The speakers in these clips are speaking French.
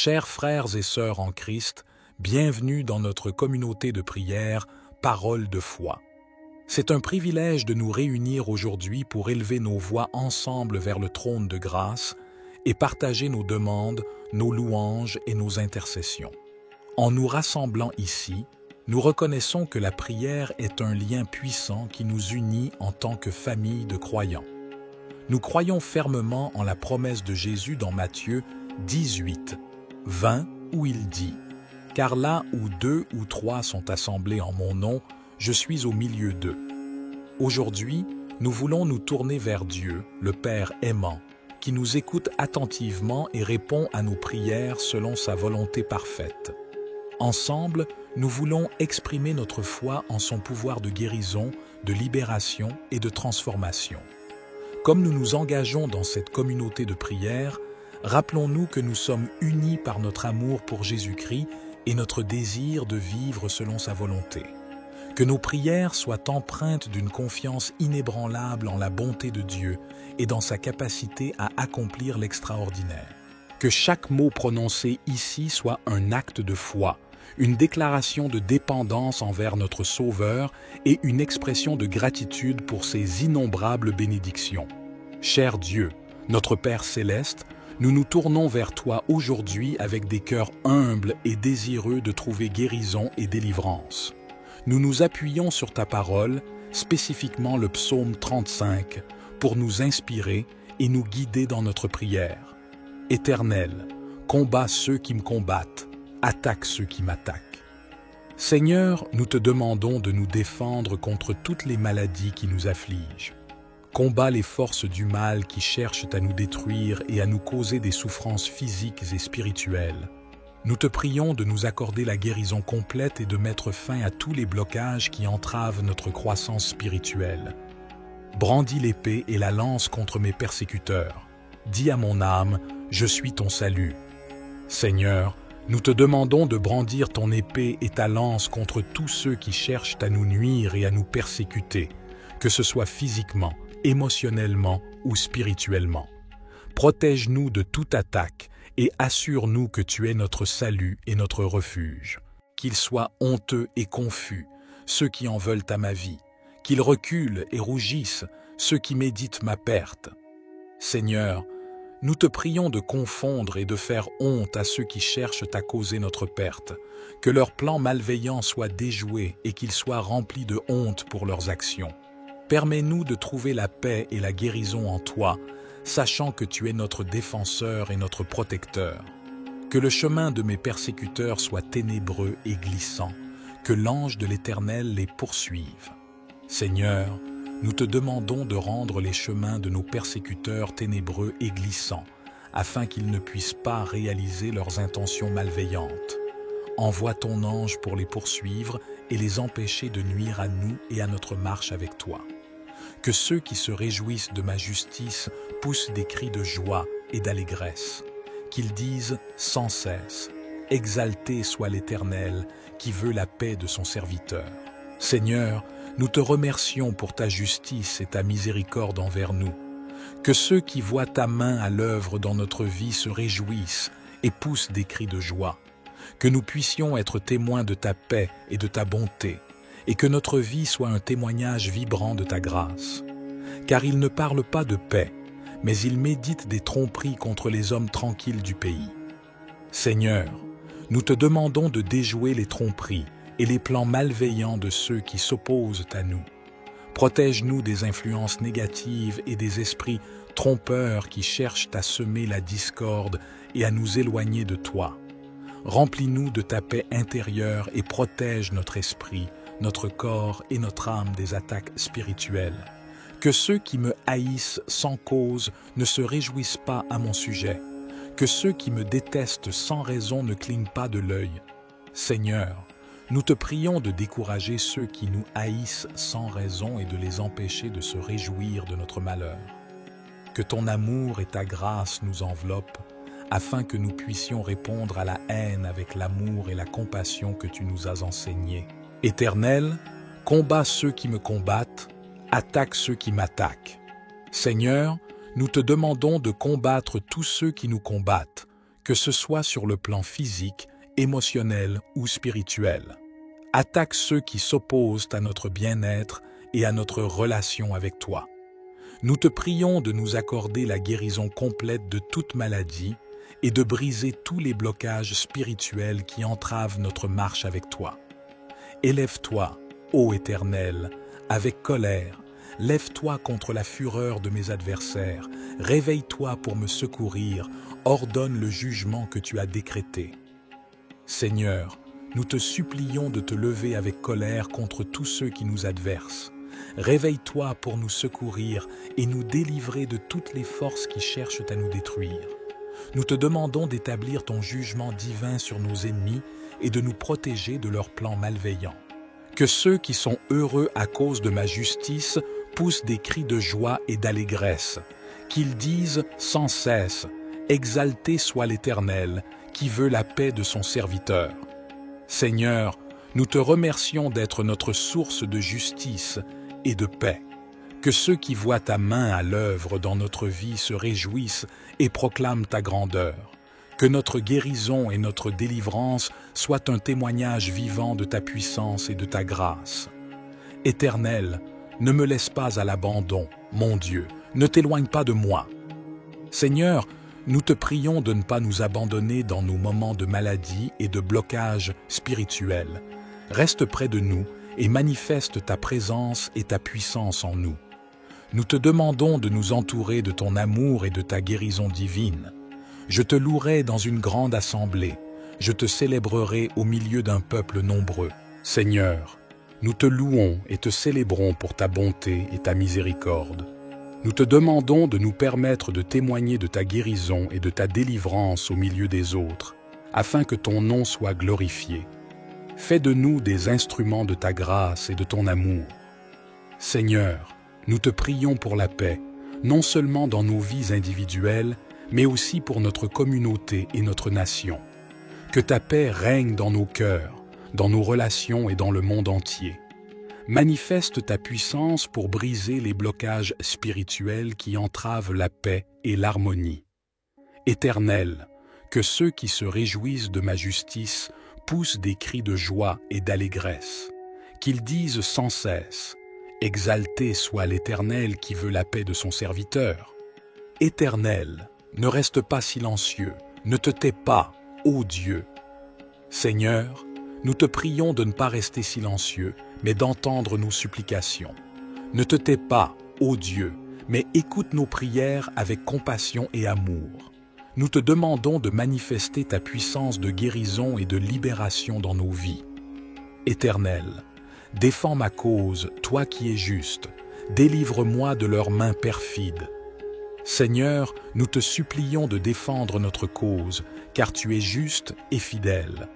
Chers frères et sœurs en Christ, bienvenue dans notre communauté de prière, Parole de foi. C'est un privilège de nous réunir aujourd'hui pour élever nos voix ensemble vers le trône de grâce et partager nos demandes, nos louanges et nos intercessions. En nous rassemblant ici, nous reconnaissons que la prière est un lien puissant qui nous unit en tant que famille de croyants. Nous croyons fermement en la promesse de Jésus dans Matthieu 18, 20, où il dit « Car là où 2 ou 3 sont assemblés en mon nom, je suis au milieu d'eux. » Aujourd'hui, nous voulons nous tourner vers Dieu, le Père aimant, qui nous écoute attentivement et répond à nos prières selon sa volonté parfaite. Ensemble, nous voulons exprimer notre foi en son pouvoir de guérison, de libération et de transformation. Comme nous nous engageons dans cette communauté de prière, rappelons-nous que nous sommes unis par notre amour pour Jésus-Christ et notre désir de vivre selon sa volonté. Que nos prières soient empreintes d'une confiance inébranlable en la bonté de Dieu et dans sa capacité à accomplir l'extraordinaire. Que chaque mot prononcé ici soit un acte de foi, une déclaration de dépendance envers notre Sauveur et une expression de gratitude pour ses innombrables bénédictions. Cher Dieu, notre Père céleste, nous nous tournons vers toi aujourd'hui avec des cœurs humbles et désireux de trouver guérison et délivrance. Nous nous appuyons sur ta parole, spécifiquement le psaume 35, pour nous inspirer et nous guider dans notre prière. Éternel, combats ceux qui me combattent, attaque ceux qui m'attaquent. Seigneur, nous te demandons de nous défendre contre toutes les maladies qui nous affligent. Combats les forces du mal qui cherchent à nous détruire et à nous causer des souffrances physiques et spirituelles. Nous te prions de nous accorder la guérison complète et de mettre fin à tous les blocages qui entravent notre croissance spirituelle. Brandis l'épée et la lance contre mes persécuteurs. Dis à mon âme, je suis ton salut. Seigneur, nous te demandons de brandir ton épée et ta lance contre tous ceux qui cherchent à nous nuire et à nous persécuter, que ce soit physiquement, émotionnellement ou spirituellement. Protège-nous de toute attaque et assure-nous que tu es notre salut et notre refuge. Qu'ils soient honteux et confus, ceux qui en veulent à ma vie, qu'ils reculent et rougissent, ceux qui méditent ma perte. Seigneur, nous te prions de confondre et de faire honte à ceux qui cherchent à causer notre perte, que leurs plans malveillants soient déjoués et qu'ils soient remplis de honte pour leurs actions. Permets-nous de trouver la paix et la guérison en toi, sachant que tu es notre défenseur et notre protecteur. Que le chemin de mes persécuteurs soit ténébreux et glissant, que l'ange de l'Éternel les poursuive. Seigneur, nous te demandons de rendre les chemins de nos persécuteurs ténébreux et glissants, afin qu'ils ne puissent pas réaliser leurs intentions malveillantes. Envoie ton ange pour les poursuivre et les empêcher de nuire à nous et à notre marche avec toi. Que ceux qui se réjouissent de ma justice poussent des cris de joie et d'allégresse. Qu'ils disent sans cesse « Exalté soit l'Éternel, qui veut la paix de son serviteur. » Seigneur, nous te remercions pour ta justice et ta miséricorde envers nous. Que ceux qui voient ta main à l'œuvre dans notre vie se réjouissent et poussent des cris de joie. Que nous puissions être témoins de ta paix et de ta bonté, et que notre vie soit un témoignage vibrant de ta grâce. Car ils ne parlent pas de paix, mais ils méditent des tromperies contre les hommes tranquilles du pays. Seigneur, nous te demandons de déjouer les tromperies et les plans malveillants de ceux qui s'opposent à nous. Protège-nous des influences négatives et des esprits trompeurs qui cherchent à semer la discorde et à nous éloigner de toi. Remplis-nous de ta paix intérieure et protège notre esprit, notre corps et notre âme des attaques spirituelles. Que ceux qui me haïssent sans cause ne se réjouissent pas à mon sujet. Que ceux qui me détestent sans raison ne clignent pas de l'œil. Seigneur, nous te prions de décourager ceux qui nous haïssent sans raison et de les empêcher de se réjouir de notre malheur. Que ton amour et ta grâce nous enveloppent, afin que nous puissions répondre à la haine avec l'amour et la compassion que tu nous as enseignés. Éternel, combats ceux qui me combattent, attaque ceux qui m'attaquent. Seigneur, nous te demandons de combattre tous ceux qui nous combattent, que ce soit sur le plan physique, émotionnel ou spirituel. Attaque ceux qui s'opposent à notre bien-être et à notre relation avec toi. Nous te prions de nous accorder la guérison complète de toute maladie et de briser tous les blocages spirituels qui entravent notre marche avec toi. Élève-toi, ô Éternel, avec colère. Lève-toi contre la fureur de mes adversaires. Réveille-toi pour me secourir. Ordonne le jugement que tu as décrété. Seigneur, nous te supplions de te lever avec colère contre tous ceux qui nous adversent. Réveille-toi pour nous secourir et nous délivrer de toutes les forces qui cherchent à nous détruire. Nous te demandons d'établir ton jugement divin sur nos ennemis et de nous protéger de leurs plans malveillants. Que ceux qui sont heureux à cause de ma justice poussent des cris de joie et d'allégresse, qu'ils disent sans cesse « Exalté soit l'Éternel, qui veut la paix de son serviteur ». Seigneur, nous te remercions d'être notre source de justice et de paix. Que ceux qui voient ta main à l'œuvre dans notre vie se réjouissent et proclament ta grandeur. Que notre guérison et notre délivrance soient un témoignage vivant de ta puissance et de ta grâce. Éternel, ne me laisse pas à l'abandon, mon Dieu, ne t'éloigne pas de moi. Seigneur, nous te prions de ne pas nous abandonner dans nos moments de maladie et de blocage spirituel. Reste près de nous et manifeste ta présence et ta puissance en nous. Nous te demandons de nous entourer de ton amour et de ta guérison divine. Je te louerai dans une grande assemblée. Je te célébrerai au milieu d'un peuple nombreux. Seigneur, nous te louons et te célébrons pour ta bonté et ta miséricorde. Nous te demandons de nous permettre de témoigner de ta guérison et de ta délivrance au milieu des autres, afin que ton nom soit glorifié. Fais de nous des instruments de ta grâce et de ton amour. Seigneur, nous te prions pour la paix, non seulement dans nos vies individuelles, mais aussi pour notre communauté et notre nation. Que ta paix règne dans nos cœurs, dans nos relations et dans le monde entier. Manifeste ta puissance pour briser les blocages spirituels qui entravent la paix et l'harmonie. Éternel, que ceux qui se réjouissent de ma justice poussent des cris de joie et d'allégresse, qu'ils disent sans cesse « Exalté soit l'Éternel qui veut la paix de son serviteur ». Éternel, ne reste pas silencieux, ne te tais pas, ô Dieu. Seigneur, nous te prions de ne pas rester silencieux, mais d'entendre nos supplications. Ne te tais pas, ô Dieu, mais écoute nos prières avec compassion et amour. Nous te demandons de manifester ta puissance de guérison et de libération dans nos vies. Éternel, défends ma cause, toi qui es juste, délivre-moi de leurs mains perfides. Seigneur, nous te supplions de défendre notre cause, car tu es juste et fidèle.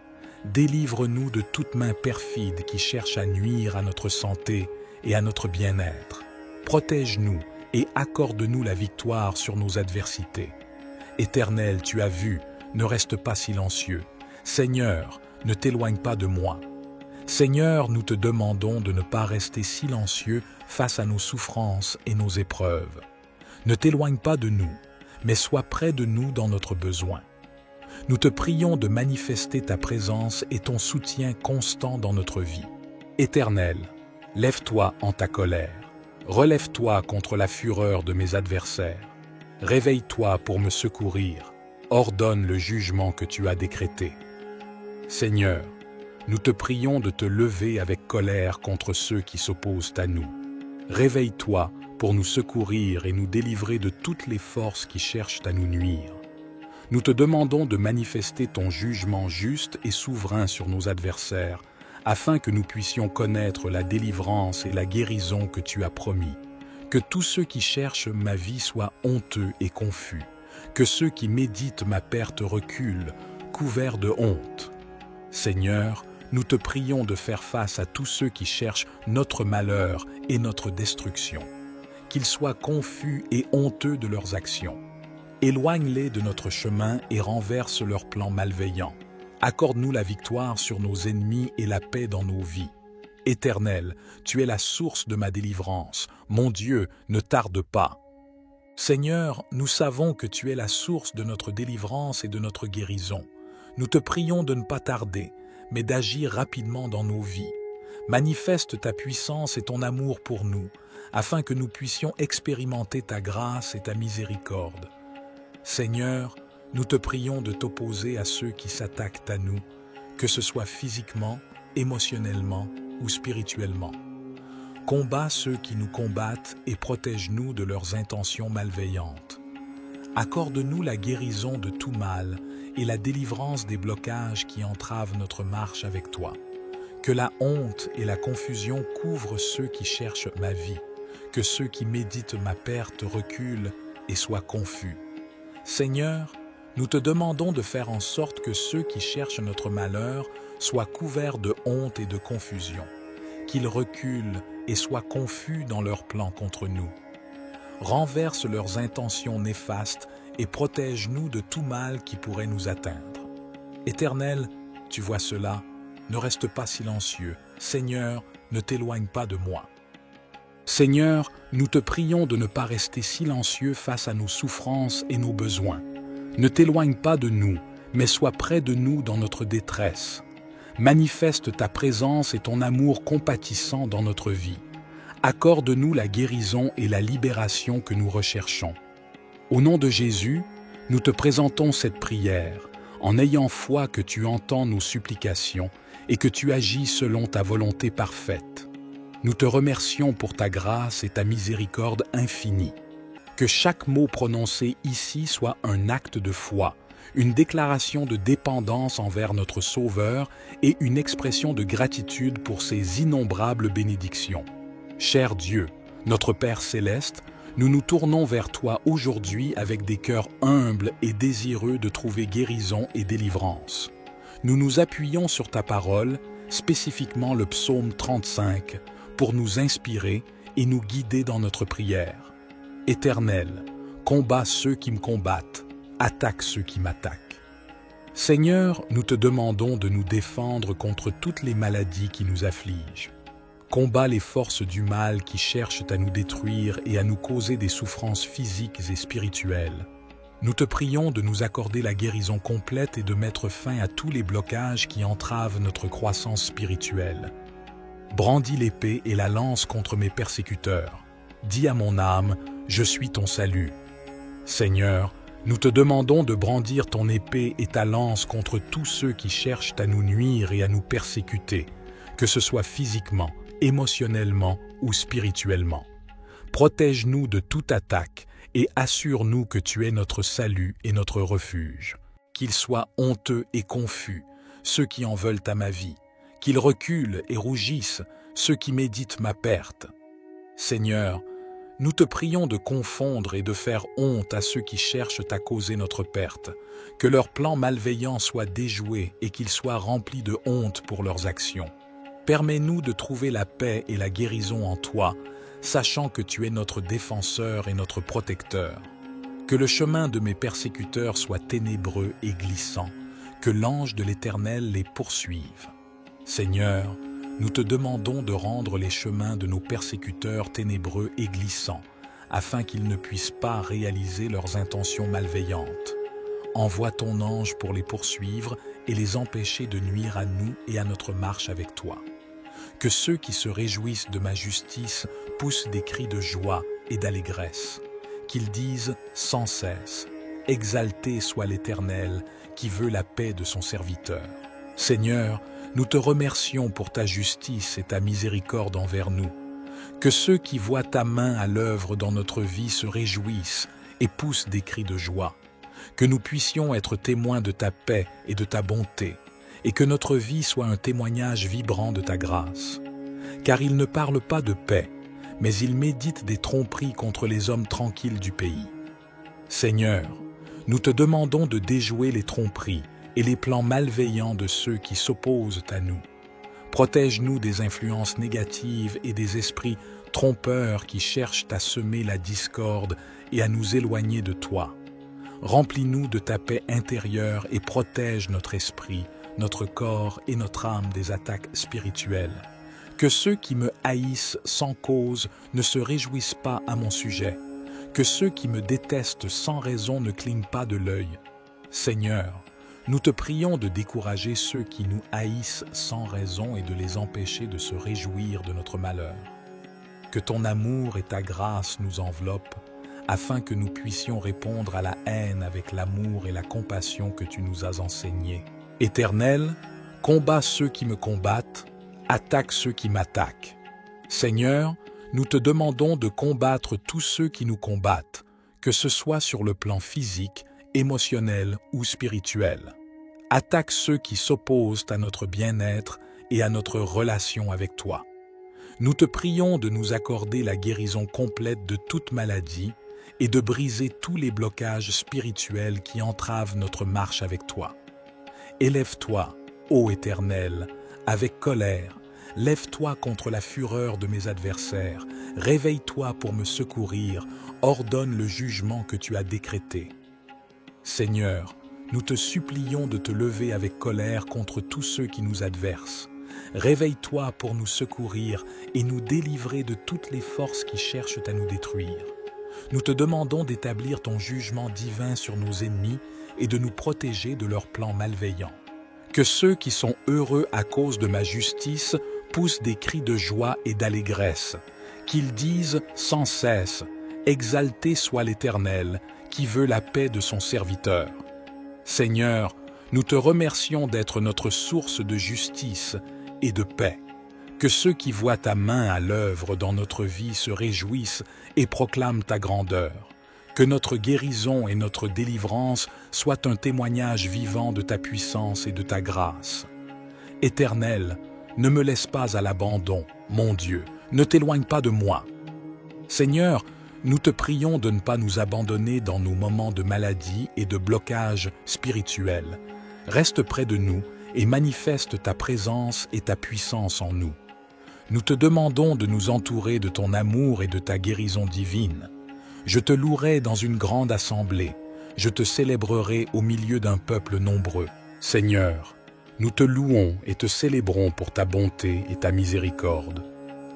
Délivre-nous de toute main perfide qui cherche à nuire à notre santé et à notre bien-être. Protège-nous et accorde-nous la victoire sur nos adversités. Éternel, tu as vu, ne reste pas silencieux. Seigneur, ne t'éloigne pas de moi. Seigneur, nous te demandons de ne pas rester silencieux face à nos souffrances et nos épreuves. Ne t'éloigne pas de nous, mais sois près de nous dans notre besoin. Nous te prions de manifester ta présence et ton soutien constant dans notre vie. Éternel, lève-toi en ta colère. Relève-toi contre la fureur de mes adversaires. Réveille-toi pour me secourir. Ordonne le jugement que tu as décrété. Seigneur, nous te prions de te lever avec colère contre ceux qui s'opposent à nous. Réveille-toi pour nous secourir et nous délivrer de toutes les forces qui cherchent à nous nuire. Nous te demandons de manifester ton jugement juste et souverain sur nos adversaires, afin que nous puissions connaître la délivrance et la guérison que tu as promis. Que tous ceux qui cherchent ma vie soient honteux et confus. Que ceux qui méditent ma perte reculent, couverts de honte. Seigneur, nous te prions de faire face à tous ceux qui cherchent notre malheur et notre destruction. Qu'ils soient confus et honteux de leurs actions. Éloigne-les de notre chemin et renverse leurs plans malveillants. Accorde-nous la victoire sur nos ennemis et la paix dans nos vies. Éternel, tu es la source de ma délivrance. Mon Dieu, ne tarde pas. Seigneur, nous savons que tu es la source de notre délivrance et de notre guérison. Nous te prions de ne pas tarder, mais d'agir rapidement dans nos vies. Manifeste ta puissance et ton amour pour nous, afin que nous puissions expérimenter ta grâce et ta miséricorde. Seigneur, nous te prions de t'opposer à ceux qui s'attaquent à nous, que ce soit physiquement, émotionnellement ou spirituellement. Combats ceux qui nous combattent et protège-nous de leurs intentions malveillantes. Accorde-nous la guérison de tout mal et la délivrance des blocages qui entravent notre marche avec toi. Que la honte et la confusion couvrent ceux qui cherchent ma vie, que ceux qui méditent ma perte reculent et soient confus. Seigneur, nous te demandons de faire en sorte que ceux qui cherchent notre malheur soient couverts de honte et de confusion, qu'ils reculent et soient confus dans leurs plans contre nous. Renverse leurs intentions néfastes et protège-nous de tout mal qui pourrait nous atteindre. Éternel, tu vois cela, ne reste pas silencieux. Seigneur, ne t'éloigne pas de moi. Seigneur, nous te prions de ne pas rester silencieux face à nos souffrances et nos besoins. Ne t'éloigne pas de nous, mais sois près de nous dans notre détresse. Manifeste ta présence et ton amour compatissant dans notre vie. Accorde-nous la guérison et la libération que nous recherchons. Au nom de Jésus, nous te présentons cette prière, en ayant foi que tu entends nos supplications et que tu agis selon ta volonté parfaite. Nous te remercions pour ta grâce et ta miséricorde infinie. Que chaque mot prononcé ici soit un acte de foi, une déclaration de dépendance envers notre Sauveur et une expression de gratitude pour ses innombrables bénédictions. Cher Dieu, notre Père céleste, nous nous tournons vers toi aujourd'hui avec des cœurs humbles et désireux de trouver guérison et délivrance. Nous nous appuyons sur ta parole, spécifiquement le psaume 35, pour nous inspirer et nous guider dans notre prière. Éternel, combats ceux qui me combattent, attaque ceux qui m'attaquent. Seigneur, nous te demandons de nous défendre contre toutes les maladies qui nous affligent. Combats les forces du mal qui cherchent à nous détruire et à nous causer des souffrances physiques et spirituelles. Nous te prions de nous accorder la guérison complète et de mettre fin à tous les blocages qui entravent notre croissance spirituelle. Brandis l'épée et la lance contre mes persécuteurs. Dis à mon âme, je suis ton salut. Seigneur, nous te demandons de brandir ton épée et ta lance contre tous ceux qui cherchent à nous nuire et à nous persécuter, que ce soit physiquement, émotionnellement ou spirituellement. Protège-nous de toute attaque et assure-nous que tu es notre salut et notre refuge. Qu'ils soient honteux et confus, ceux qui en veulent à ma vie, qu'ils reculent et rougissent, ceux qui méditent ma perte. Seigneur, nous te prions de confondre et de faire honte à ceux qui cherchent à causer notre perte, que leurs plans malveillants soient déjoués et qu'ils soient remplis de honte pour leurs actions. Permets-nous de trouver la paix et la guérison en toi, sachant que tu es notre défenseur et notre protecteur. Que le chemin de mes persécuteurs soit ténébreux et glissant, que l'ange de l'Éternel les poursuive. Seigneur, nous te demandons de rendre les chemins de nos persécuteurs ténébreux et glissants, afin qu'ils ne puissent pas réaliser leurs intentions malveillantes. Envoie ton ange pour les poursuivre et les empêcher de nuire à nous et à notre marche avec toi. Que ceux qui se réjouissent de ma justice poussent des cris de joie et d'allégresse. Qu'ils disent sans cesse, « Exalté soit l'Éternel, qui veut la paix de son serviteur. » Seigneur, nous te remercions pour ta justice et ta miséricorde envers nous. Que ceux qui voient ta main à l'œuvre dans notre vie se réjouissent et poussent des cris de joie. Que nous puissions être témoins de ta paix et de ta bonté, et que notre vie soit un témoignage vibrant de ta grâce. Car ils ne parlent pas de paix, mais ils méditent des tromperies contre les hommes tranquilles du pays. Seigneur, nous te demandons de déjouer les tromperies et les plans malveillants de ceux qui s'opposent à nous. Protège-nous des influences négatives et des esprits trompeurs qui cherchent à semer la discorde et à nous éloigner de toi. Remplis-nous de ta paix intérieure et protège notre esprit, notre corps et notre âme des attaques spirituelles. Que ceux qui me haïssent sans cause ne se réjouissent pas à mon sujet. que ceux qui me détestent sans raison ne clignent pas de l'œil. Seigneur, nous te prions de décourager ceux qui nous haïssent sans raison et de les empêcher de se réjouir de notre malheur. Que ton amour et ta grâce nous enveloppent, afin que nous puissions répondre à la haine avec l'amour et la compassion que tu nous as enseignés. Éternel, combats ceux qui me combattent, attaque ceux qui m'attaquent. Seigneur, nous te demandons de combattre tous ceux qui nous combattent, que ce soit sur le plan physique, émotionnel ou spirituel. Attaque ceux qui s'opposent à notre bien-être et à notre relation avec toi. Nous te prions de nous accorder la guérison complète de toute maladie et de briser tous les blocages spirituels qui entravent notre marche avec toi. Élève-toi, ô Éternel, avec colère. Lève-toi contre la fureur de mes adversaires. Réveille-toi pour me secourir. Ordonne le jugement que tu as décrété. Seigneur, nous te supplions de te lever avec colère contre tous ceux qui nous adversent. Réveille-toi pour nous secourir et nous délivrer de toutes les forces qui cherchent à nous détruire. Nous te demandons d'établir ton jugement divin sur nos ennemis et de nous protéger de leurs plans malveillants. Que ceux qui sont heureux à cause de ma justice poussent des cris de joie et d'allégresse, qu'ils disent sans cesse « Exalté soit l'Éternel, qui veut la paix de son serviteur ». Seigneur, nous te remercions d'être notre source de justice et de paix. Que ceux qui voient ta main à l'œuvre dans notre vie se réjouissent et proclament ta grandeur. Que notre guérison et notre délivrance soient un témoignage vivant de ta puissance et de ta grâce. Éternel, ne me laisse pas à l'abandon, mon Dieu, ne t'éloigne pas de moi. Seigneur, nous te prions de ne pas nous abandonner dans nos moments de maladie et de blocage spirituel. Reste près de nous et manifeste ta présence et ta puissance en nous. Nous te demandons de nous entourer de ton amour et de ta guérison divine. Je te louerai dans une grande assemblée. Je te célébrerai au milieu d'un peuple nombreux. Seigneur, nous te louons et te célébrons pour ta bonté et ta miséricorde.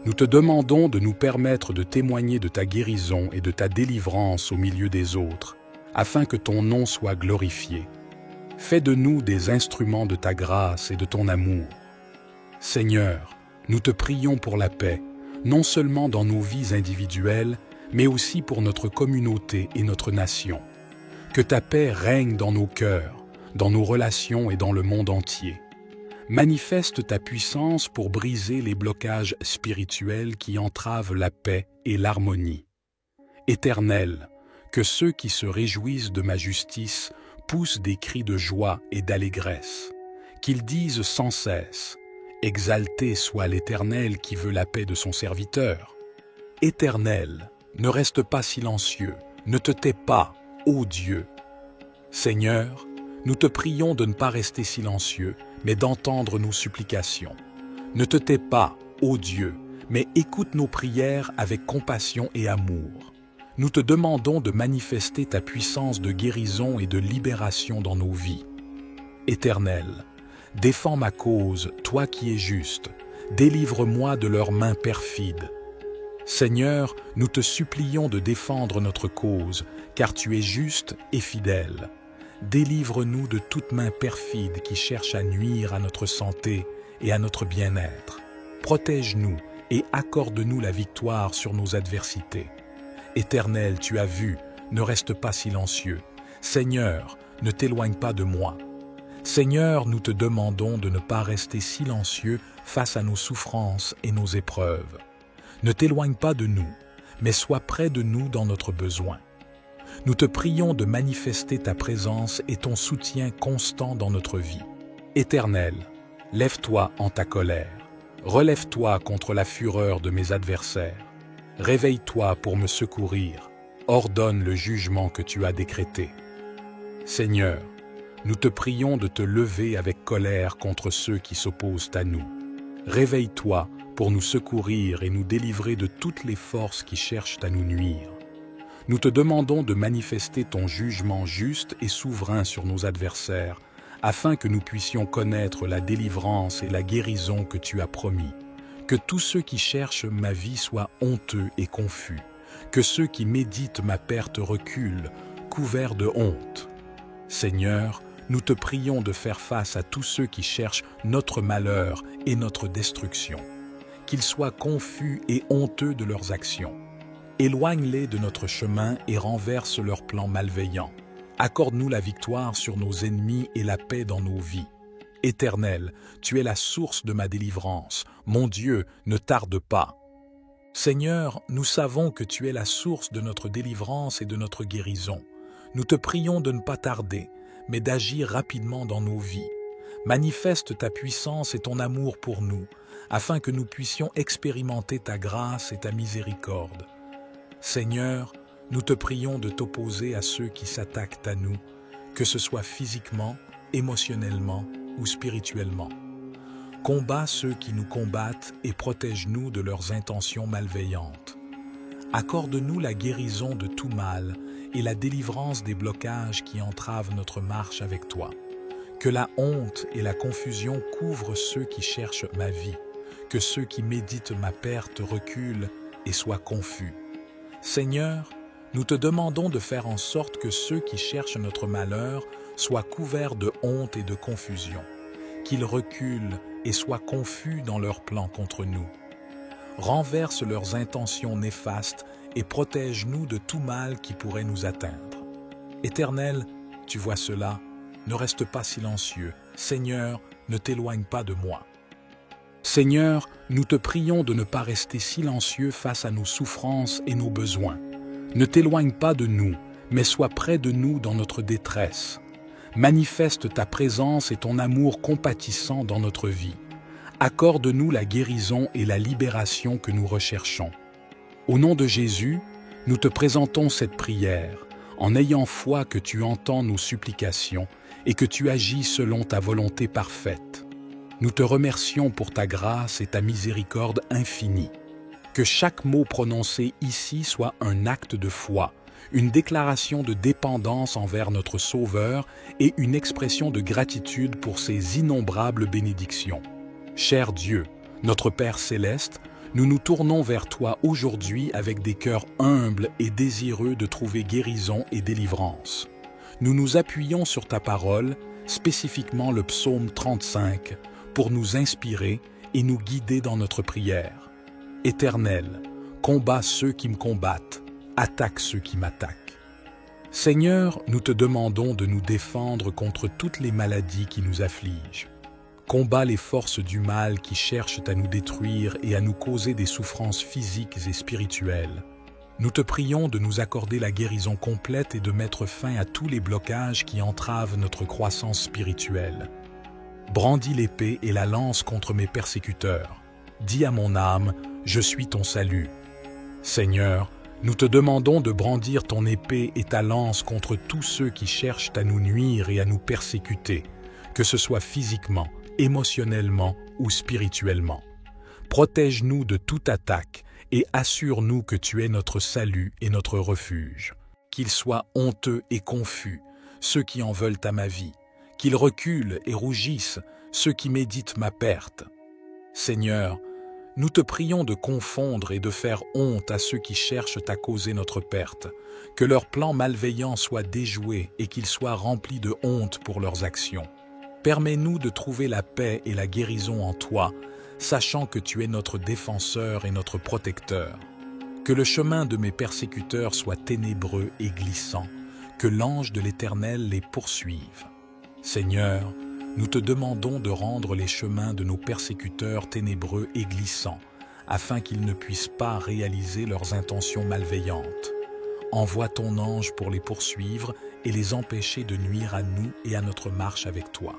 Nous te demandons de nous permettre de témoigner de ta guérison et de ta délivrance au milieu des autres, afin que ton nom soit glorifié. Fais de nous des instruments de ta grâce et de ton amour. Seigneur, nous te prions pour la paix, non seulement dans nos vies individuelles, mais aussi pour notre communauté et notre nation. Que ta paix règne dans nos cœurs, dans nos relations et dans le monde entier. Manifeste ta puissance pour briser les blocages spirituels qui entravent la paix et l'harmonie. Éternel, que ceux qui se réjouissent de ma justice poussent des cris de joie et d'allégresse, qu'ils disent sans cesse « Exalté soit l'Éternel qui veut la paix de son serviteur ». Éternel, ne reste pas silencieux, ne te tais pas, ô Dieu. Seigneur, nous te prions de ne pas rester silencieux, mais d'entendre nos supplications. Ne te tais pas, ô Dieu, mais écoute nos prières avec compassion et amour. Nous te demandons de manifester ta puissance de guérison et de libération dans nos vies. Éternel, défends ma cause, toi qui es juste. Délivre-moi de leurs mains perfides. Seigneur, nous te supplions de défendre notre cause, car tu es juste et fidèle. Délivre-nous de toute main perfide qui cherche à nuire à notre santé et à notre bien-être. Protège-nous et accorde-nous la victoire sur nos adversités. Éternel, tu as vu, ne reste pas silencieux. Seigneur, ne t'éloigne pas de moi. Seigneur, nous te demandons de ne pas rester silencieux face à nos souffrances et nos épreuves. Ne t'éloigne pas de nous, mais sois près de nous dans notre besoin. Nous te prions de manifester ta présence et ton soutien constant dans notre vie. Éternel, lève-toi en ta colère. Relève-toi contre la fureur de mes adversaires. Réveille-toi pour me secourir. Ordonne le jugement que tu as décrété. Seigneur, nous te prions de te lever avec colère contre ceux qui s'opposent à nous. Réveille-toi pour nous secourir et nous délivrer de toutes les forces qui cherchent à nous nuire. Nous te demandons de manifester ton jugement juste et souverain sur nos adversaires, afin que nous puissions connaître la délivrance et la guérison que tu as promis. Que tous ceux qui cherchent ma vie soient honteux et confus. que ceux qui méditent ma perte reculent, couverts de honte. Seigneur, nous te prions de faire face à tous ceux qui cherchent notre malheur et notre destruction, qu'ils soient confus et honteux de leurs actions. Éloigne-les de notre chemin et renverse leurs plans malveillants. Accorde-nous la victoire sur nos ennemis et la paix dans nos vies. Éternel, tu es la source de ma délivrance. Mon Dieu, ne tarde pas. Seigneur, nous savons que tu es la source de notre délivrance et de notre guérison. Nous te prions de ne pas tarder, mais d'agir rapidement dans nos vies. Manifeste ta puissance et ton amour pour nous, afin que nous puissions expérimenter ta grâce et ta miséricorde. Seigneur, nous te prions de t'opposer à ceux qui s'attaquent à nous, que ce soit physiquement, émotionnellement ou spirituellement. Combats ceux qui nous combattent et protège-nous de leurs intentions malveillantes. Accorde-nous la guérison de tout mal et la délivrance des blocages qui entravent notre marche avec toi. Que la honte et la confusion couvrent ceux qui cherchent ma vie, que ceux qui méditent ma perte reculent et soient confus. Seigneur, nous te demandons de faire en sorte que ceux qui cherchent notre malheur soient couverts de honte et de confusion, qu'ils reculent et soient confus dans leurs plans contre nous. Renverse leurs intentions néfastes et protège-nous de tout mal qui pourrait nous atteindre. Éternel, tu vois cela, ne reste pas silencieux. Seigneur, ne t'éloigne pas de moi. Seigneur, nous te prions de ne pas rester silencieux face à nos souffrances et nos besoins. Ne t'éloigne pas de nous, mais sois près de nous dans notre détresse. Manifeste ta présence et ton amour compatissant dans notre vie. Accorde-nous la guérison et la libération que nous recherchons. Au nom de Jésus, nous te présentons cette prière, en ayant foi que tu entends nos supplications et que tu agis selon ta volonté parfaite. Nous te remercions pour ta grâce et ta miséricorde infinie. Que chaque mot prononcé ici soit un acte de foi, une déclaration de dépendance envers notre Sauveur et une expression de gratitude pour ses innombrables bénédictions. Cher Dieu, notre Père céleste, nous nous tournons vers toi aujourd'hui avec des cœurs humbles et désireux de trouver guérison et délivrance. Nous nous appuyons sur ta parole, spécifiquement le psaume 35, pour nous inspirer et nous guider dans notre prière. Éternel, combats ceux qui me combattent, attaque ceux qui m'attaquent. Seigneur, nous te demandons de nous défendre contre toutes les maladies qui nous affligent. Combats les forces du mal qui cherchent à nous détruire et à nous causer des souffrances physiques et spirituelles. Nous te prions de nous accorder la guérison complète et de mettre fin à tous les blocages qui entravent notre croissance spirituelle. Brandis l'épée et la lance contre mes persécuteurs. Dis à mon âme, je suis ton salut. Seigneur, nous te demandons de brandir ton épée et ta lance contre tous ceux qui cherchent à nous nuire et à nous persécuter, que ce soit physiquement, émotionnellement ou spirituellement. Protège-nous de toute attaque et assure-nous que tu es notre salut et notre refuge. Qu'ils soient honteux et confus, ceux qui en veulent à ma vie, qu'ils reculent et rougissent, ceux qui méditent ma perte. Seigneur, nous te prions de confondre et de faire honte à ceux qui cherchent à causer notre perte, que leurs plans malveillants soient déjoués et qu'ils soient remplis de honte pour leurs actions. Permets-nous de trouver la paix et la guérison en toi, sachant que tu es notre défenseur et notre protecteur. Que le chemin de mes persécuteurs soit ténébreux et glissant, que l'ange de l'Éternel les poursuive. Seigneur, nous te demandons de rendre les chemins de nos persécuteurs ténébreux et glissants, afin qu'ils ne puissent pas réaliser leurs intentions malveillantes. Envoie ton ange pour les poursuivre et les empêcher de nuire à nous et à notre marche avec toi.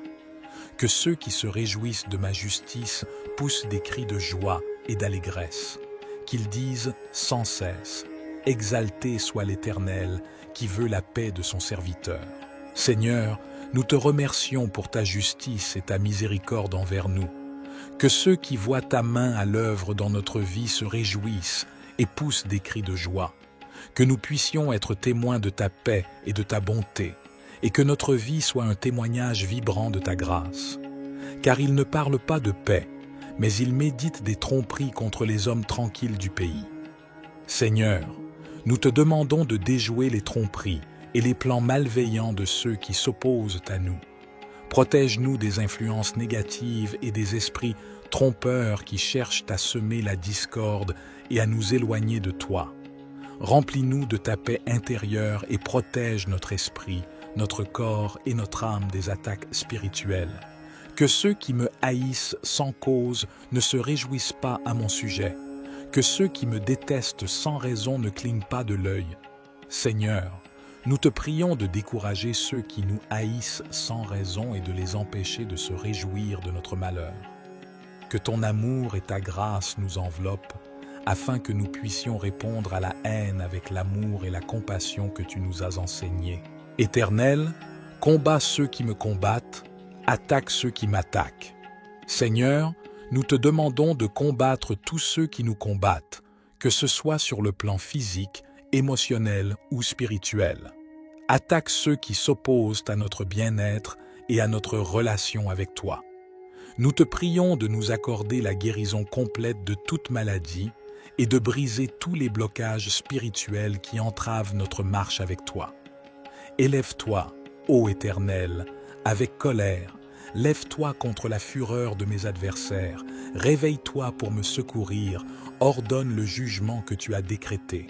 Que ceux qui se réjouissent de ma justice poussent des cris de joie et d'allégresse. Qu'ils disent sans cesse, « Exalté soit l'Éternel, qui veut la paix de son serviteur. » Seigneur, nous te remercions pour ta justice et ta miséricorde envers nous. Que ceux qui voient ta main à l'œuvre dans notre vie se réjouissent et poussent des cris de joie. Que nous puissions être témoins de ta paix et de ta bonté, et que notre vie soit un témoignage vibrant de ta grâce. Car ils ne parlent pas de paix, mais ils méditent des tromperies contre les hommes tranquilles du pays. Seigneur, nous te demandons de déjouer les tromperies et les plans malveillants de ceux qui s'opposent à nous. Protège-nous des influences négatives et des esprits trompeurs qui cherchent à semer la discorde et à nous éloigner de toi. Remplis-nous de ta paix intérieure et protège notre esprit, notre corps et notre âme des attaques spirituelles. Que ceux qui me haïssent sans cause ne se réjouissent pas à mon sujet. Que ceux qui me détestent sans raison ne clignent pas de l'œil. Seigneur, nous te prions de décourager ceux qui nous haïssent sans raison et de les empêcher de se réjouir de notre malheur. Que ton amour et ta grâce nous enveloppent, afin que nous puissions répondre à la haine avec l'amour et la compassion que tu nous as enseignés. Éternel, combats ceux qui me combattent, attaque ceux qui m'attaquent. Seigneur, nous te demandons de combattre tous ceux qui nous combattent, que ce soit sur le plan physique, émotionnel ou spirituel. Attaque ceux qui s'opposent à notre bien-être et à notre relation avec toi. Nous te prions de nous accorder la guérison complète de toute maladie et de briser tous les blocages spirituels qui entravent notre marche avec toi. Élève-toi, ô Éternel, avec colère. Lève-toi contre la fureur de mes adversaires. Réveille-toi pour me secourir. Ordonne le jugement que tu as décrété.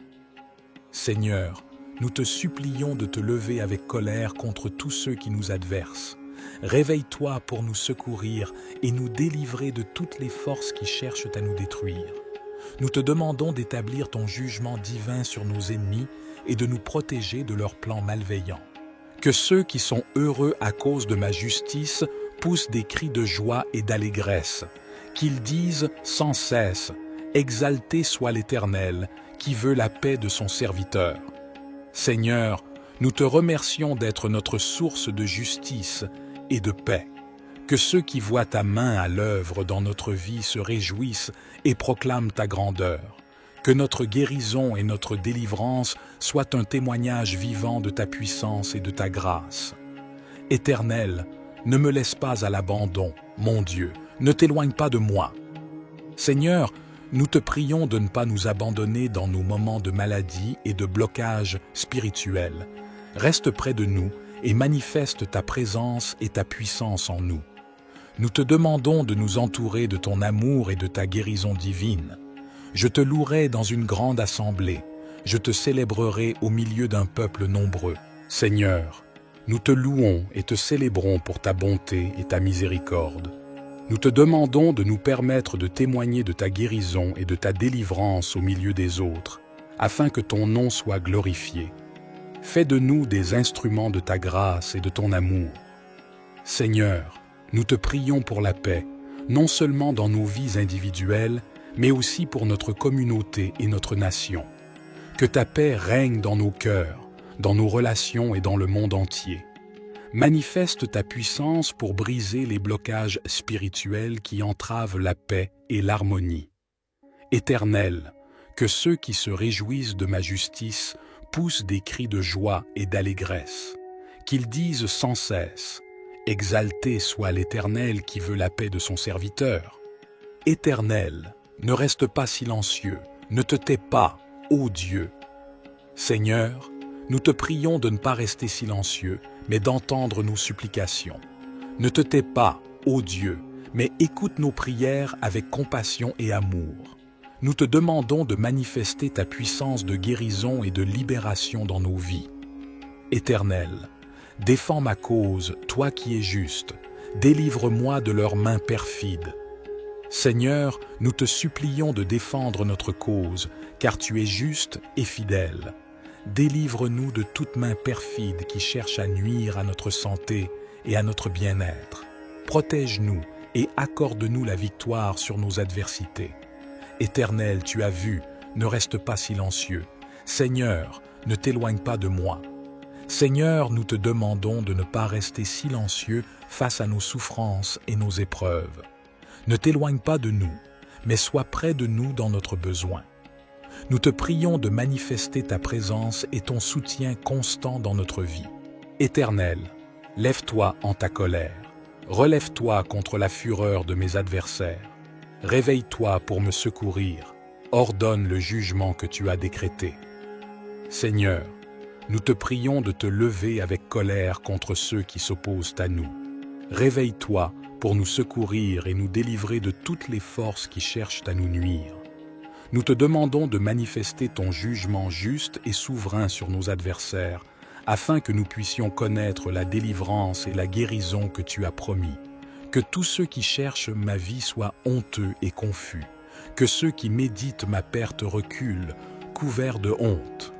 Seigneur, nous te supplions de te lever avec colère contre tous ceux qui nous adversent. Réveille-toi pour nous secourir et nous délivrer de toutes les forces qui cherchent à nous détruire. Nous te demandons d'établir ton jugement divin sur nos ennemis et de nous protéger de leurs plans malveillants. Que ceux qui sont heureux à cause de ma justice poussent des cris de joie et d'allégresse, qu'ils disent sans cesse « Exalté soit l'Éternel, qui veut la paix de son serviteur ». Seigneur, nous te remercions d'être notre source de justice et de paix. Que ceux qui voient ta main à l'œuvre dans notre vie se réjouissent et proclament ta grandeur. Que notre guérison et notre délivrance soient un témoignage vivant de ta puissance et de ta grâce. Éternel, ne me laisse pas à l'abandon, mon Dieu, ne t'éloigne pas de moi. Seigneur, nous te prions de ne pas nous abandonner dans nos moments de maladie et de blocage spirituel. Reste près de nous et manifeste ta présence et ta puissance en nous. Nous te demandons de nous entourer de ton amour et de ta guérison divine. Je te louerai dans une grande assemblée. Je te célébrerai au milieu d'un peuple nombreux. Seigneur, nous te louons et te célébrons pour ta bonté et ta miséricorde. Nous te demandons de nous permettre de témoigner de ta guérison et de ta délivrance au milieu des autres, afin que ton nom soit glorifié. Fais de nous des instruments de ta grâce et de ton amour. Seigneur, nous te prions pour la paix, non seulement dans nos vies individuelles, mais aussi pour notre communauté et notre nation. Que ta paix règne dans nos cœurs, dans nos relations et dans le monde entier. Manifeste ta puissance pour briser les blocages spirituels qui entravent la paix et l'harmonie. Éternel, que ceux qui se réjouissent de ma justice poussent des cris de joie et d'allégresse, qu'ils disent sans cesse « Exalté soit l'Éternel qui veut la paix de son serviteur ». Éternel, ne reste pas silencieux, ne te tais pas, ô Dieu. Seigneur, nous te prions de ne pas rester silencieux, mais d'entendre nos supplications. Ne te tais pas, ô Dieu, mais écoute nos prières avec compassion et amour. Nous te demandons de manifester ta puissance de guérison et de libération dans nos vies. Éternel, défends ma cause, toi qui es juste. Délivre-moi de leurs mains perfides. Seigneur, nous te supplions de défendre notre cause, car tu es juste et fidèle. Délivre-nous de toute main perfide qui cherche à nuire à notre santé et à notre bien-être. Protège-nous et accorde-nous la victoire sur nos adversités. Éternel, tu as vu, ne reste pas silencieux. Seigneur, ne t'éloigne pas de moi. Seigneur, nous te demandons de ne pas rester silencieux face à nos souffrances et nos épreuves. Ne t'éloigne pas de nous, mais sois près de nous dans notre besoin. Nous te prions de manifester ta présence et ton soutien constant dans notre vie. Éternel, lève-toi en ta colère. Relève-toi contre la fureur de mes adversaires. Réveille-toi pour me secourir. Ordonne le jugement que tu as décrété. Seigneur, nous te prions de te lever avec colère contre ceux qui s'opposent à nous. Réveille-toi pour nous secourir et nous délivrer de toutes les forces qui cherchent à nous nuire. Nous te demandons de manifester ton jugement juste et souverain sur nos adversaires, afin que nous puissions connaître la délivrance et la guérison que tu as promis. Que tous ceux qui cherchent ma vie soient honteux et confus. Que ceux qui méditent ma perte reculent, couverts de honte.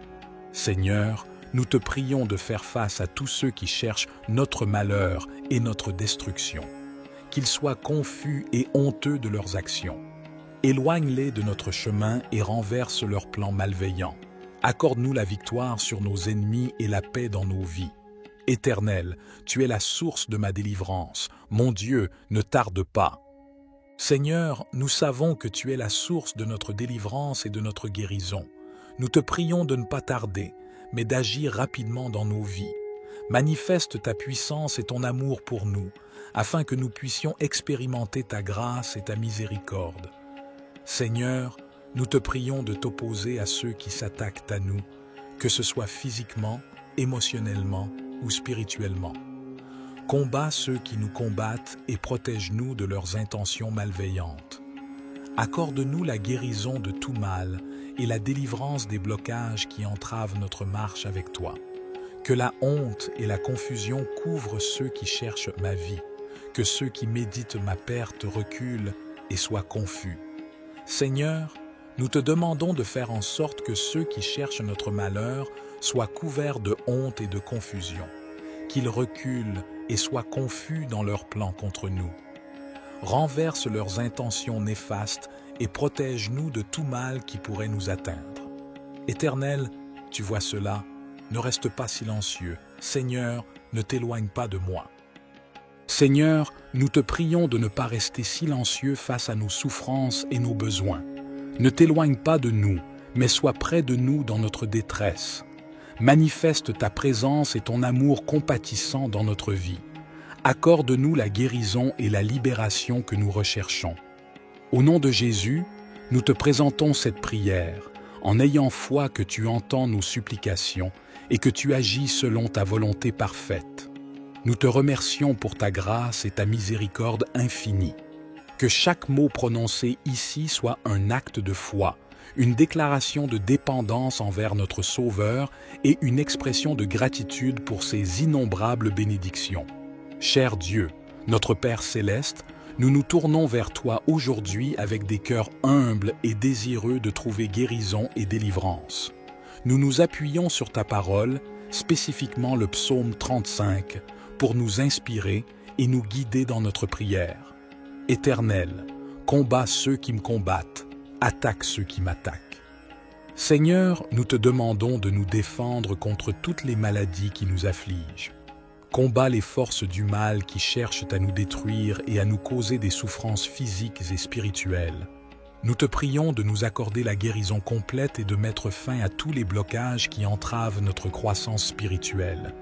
Seigneur, nous te prions de faire face à tous ceux qui cherchent notre malheur et notre destruction. Qu'ils soient confus et honteux de leurs actions. Éloigne-les de notre chemin et renverse leurs plans malveillants. Accorde-nous la victoire sur nos ennemis et la paix dans nos vies. Éternel, tu es la source de ma délivrance. Mon Dieu, ne tarde pas. Seigneur, nous savons que tu es la source de notre délivrance et de notre guérison. Nous te prions de ne pas tarder, mais d'agir rapidement dans nos vies. Manifeste ta puissance et ton amour pour nous, afin que nous puissions expérimenter ta grâce et ta miséricorde. Seigneur, nous te prions de t'opposer à ceux qui s'attaquent à nous, que ce soit physiquement, émotionnellement ou spirituellement. Combats ceux qui nous combattent et protège-nous de leurs intentions malveillantes. Accorde-nous la guérison de tout mal et la délivrance des blocages qui entravent notre marche avec toi. Que la honte et la confusion couvrent ceux qui cherchent ma vie, que ceux qui méditent ma perte reculent et soient confus. Seigneur, nous te demandons de faire en sorte que ceux qui cherchent notre malheur soient couverts de honte et de confusion, qu'ils reculent et soient confus dans leurs plans contre nous. Renverse leurs intentions néfastes et protège-nous de tout mal qui pourrait nous atteindre. Éternel, tu vois cela, ne reste pas silencieux. Seigneur, ne t'éloigne pas de moi. Seigneur, nous te prions de ne pas rester silencieux face à nos souffrances et nos besoins. Ne t'éloigne pas de nous, mais sois près de nous dans notre détresse. Manifeste ta présence et ton amour compatissant dans notre vie. Accorde-nous la guérison et la libération que nous recherchons. Au nom de Jésus, nous te présentons cette prière, en ayant foi que tu entends nos supplications et que tu agis selon ta volonté parfaite. Nous te remercions pour ta grâce et ta miséricorde infinie. Que chaque mot prononcé ici soit un acte de foi, une déclaration de dépendance envers notre Sauveur et une expression de gratitude pour ses innombrables bénédictions. Cher Dieu, notre Père céleste, nous nous tournons vers toi aujourd'hui avec des cœurs humbles et désireux de trouver guérison et délivrance. Nous nous appuyons sur ta parole, spécifiquement le psaume 35, pour nous inspirer et nous guider dans notre prière. Éternel, combats ceux qui me combattent, attaque ceux qui m'attaquent. Seigneur, nous te demandons de nous défendre contre toutes les maladies qui nous affligent. Combats les forces du mal qui cherchent à nous détruire et à nous causer des souffrances physiques et spirituelles. Nous te prions de nous accorder la guérison complète et de mettre fin à tous les blocages qui entravent notre croissance spirituelle.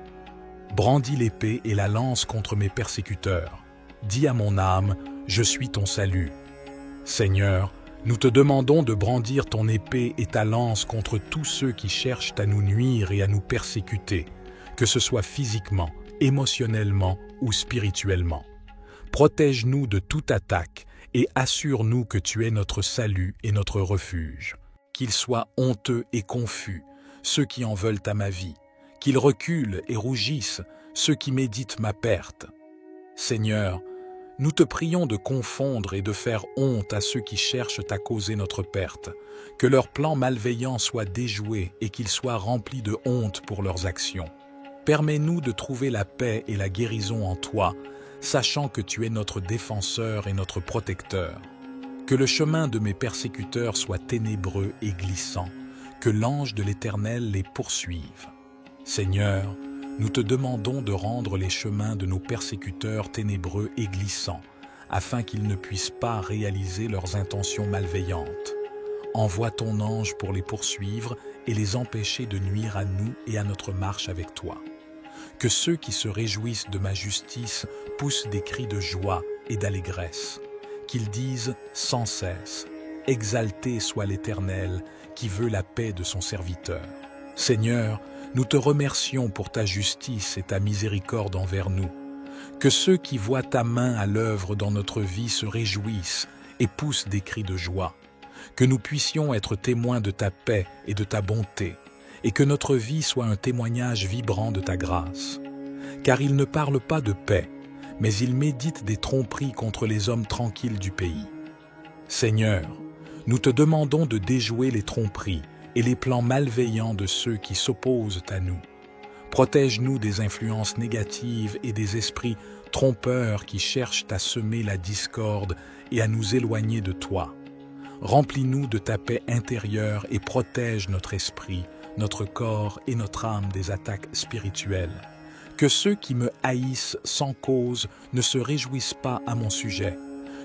Brandis l'épée et la lance contre mes persécuteurs. Dis à mon âme, je suis ton salut. Seigneur, nous te demandons de brandir ton épée et ta lance contre tous ceux qui cherchent à nous nuire et à nous persécuter, que ce soit physiquement, émotionnellement ou spirituellement. Protège-nous de toute attaque et assure-nous que tu es notre salut et notre refuge. Qu'ils soient honteux et confus, ceux qui en veulent à ma vie, qu'ils reculent et rougissent, ceux qui méditent ma perte. Seigneur, nous te prions de confondre et de faire honte à ceux qui cherchent à causer notre perte, que leurs plans malveillants soient déjoués et qu'ils soient remplis de honte pour leurs actions. Permets-nous de trouver la paix et la guérison en toi, sachant que tu es notre défenseur et notre protecteur. Que le chemin de mes persécuteurs soit ténébreux et glissant, que l'ange de l'Éternel les poursuive. Seigneur, nous te demandons de rendre les chemins de nos persécuteurs ténébreux et glissants, afin qu'ils ne puissent pas réaliser leurs intentions malveillantes. Envoie ton ange pour les poursuivre et les empêcher de nuire à nous et à notre marche avec toi. Que ceux qui se réjouissent de ma justice poussent des cris de joie et d'allégresse. Qu'ils disent sans cesse « Exalté soit l'Éternel, qui veut la paix de son serviteur ». Seigneur, nous te remercions pour ta justice et ta miséricorde envers nous. Que ceux qui voient ta main à l'œuvre dans notre vie se réjouissent et poussent des cris de joie. Que nous puissions être témoins de ta paix et de ta bonté, et que notre vie soit un témoignage vibrant de ta grâce. Car ils ne parlent pas de paix, mais ils méditent des tromperies contre les hommes tranquilles du pays. Seigneur, nous te demandons de déjouer les tromperies et les plans malveillants de ceux qui s'opposent à nous. Protège-nous des influences négatives et des esprits trompeurs qui cherchent à semer la discorde et à nous éloigner de toi. Remplis-nous de ta paix intérieure et protège notre esprit, notre corps et notre âme des attaques spirituelles. Que ceux qui me haïssent sans cause ne se réjouissent pas à mon sujet.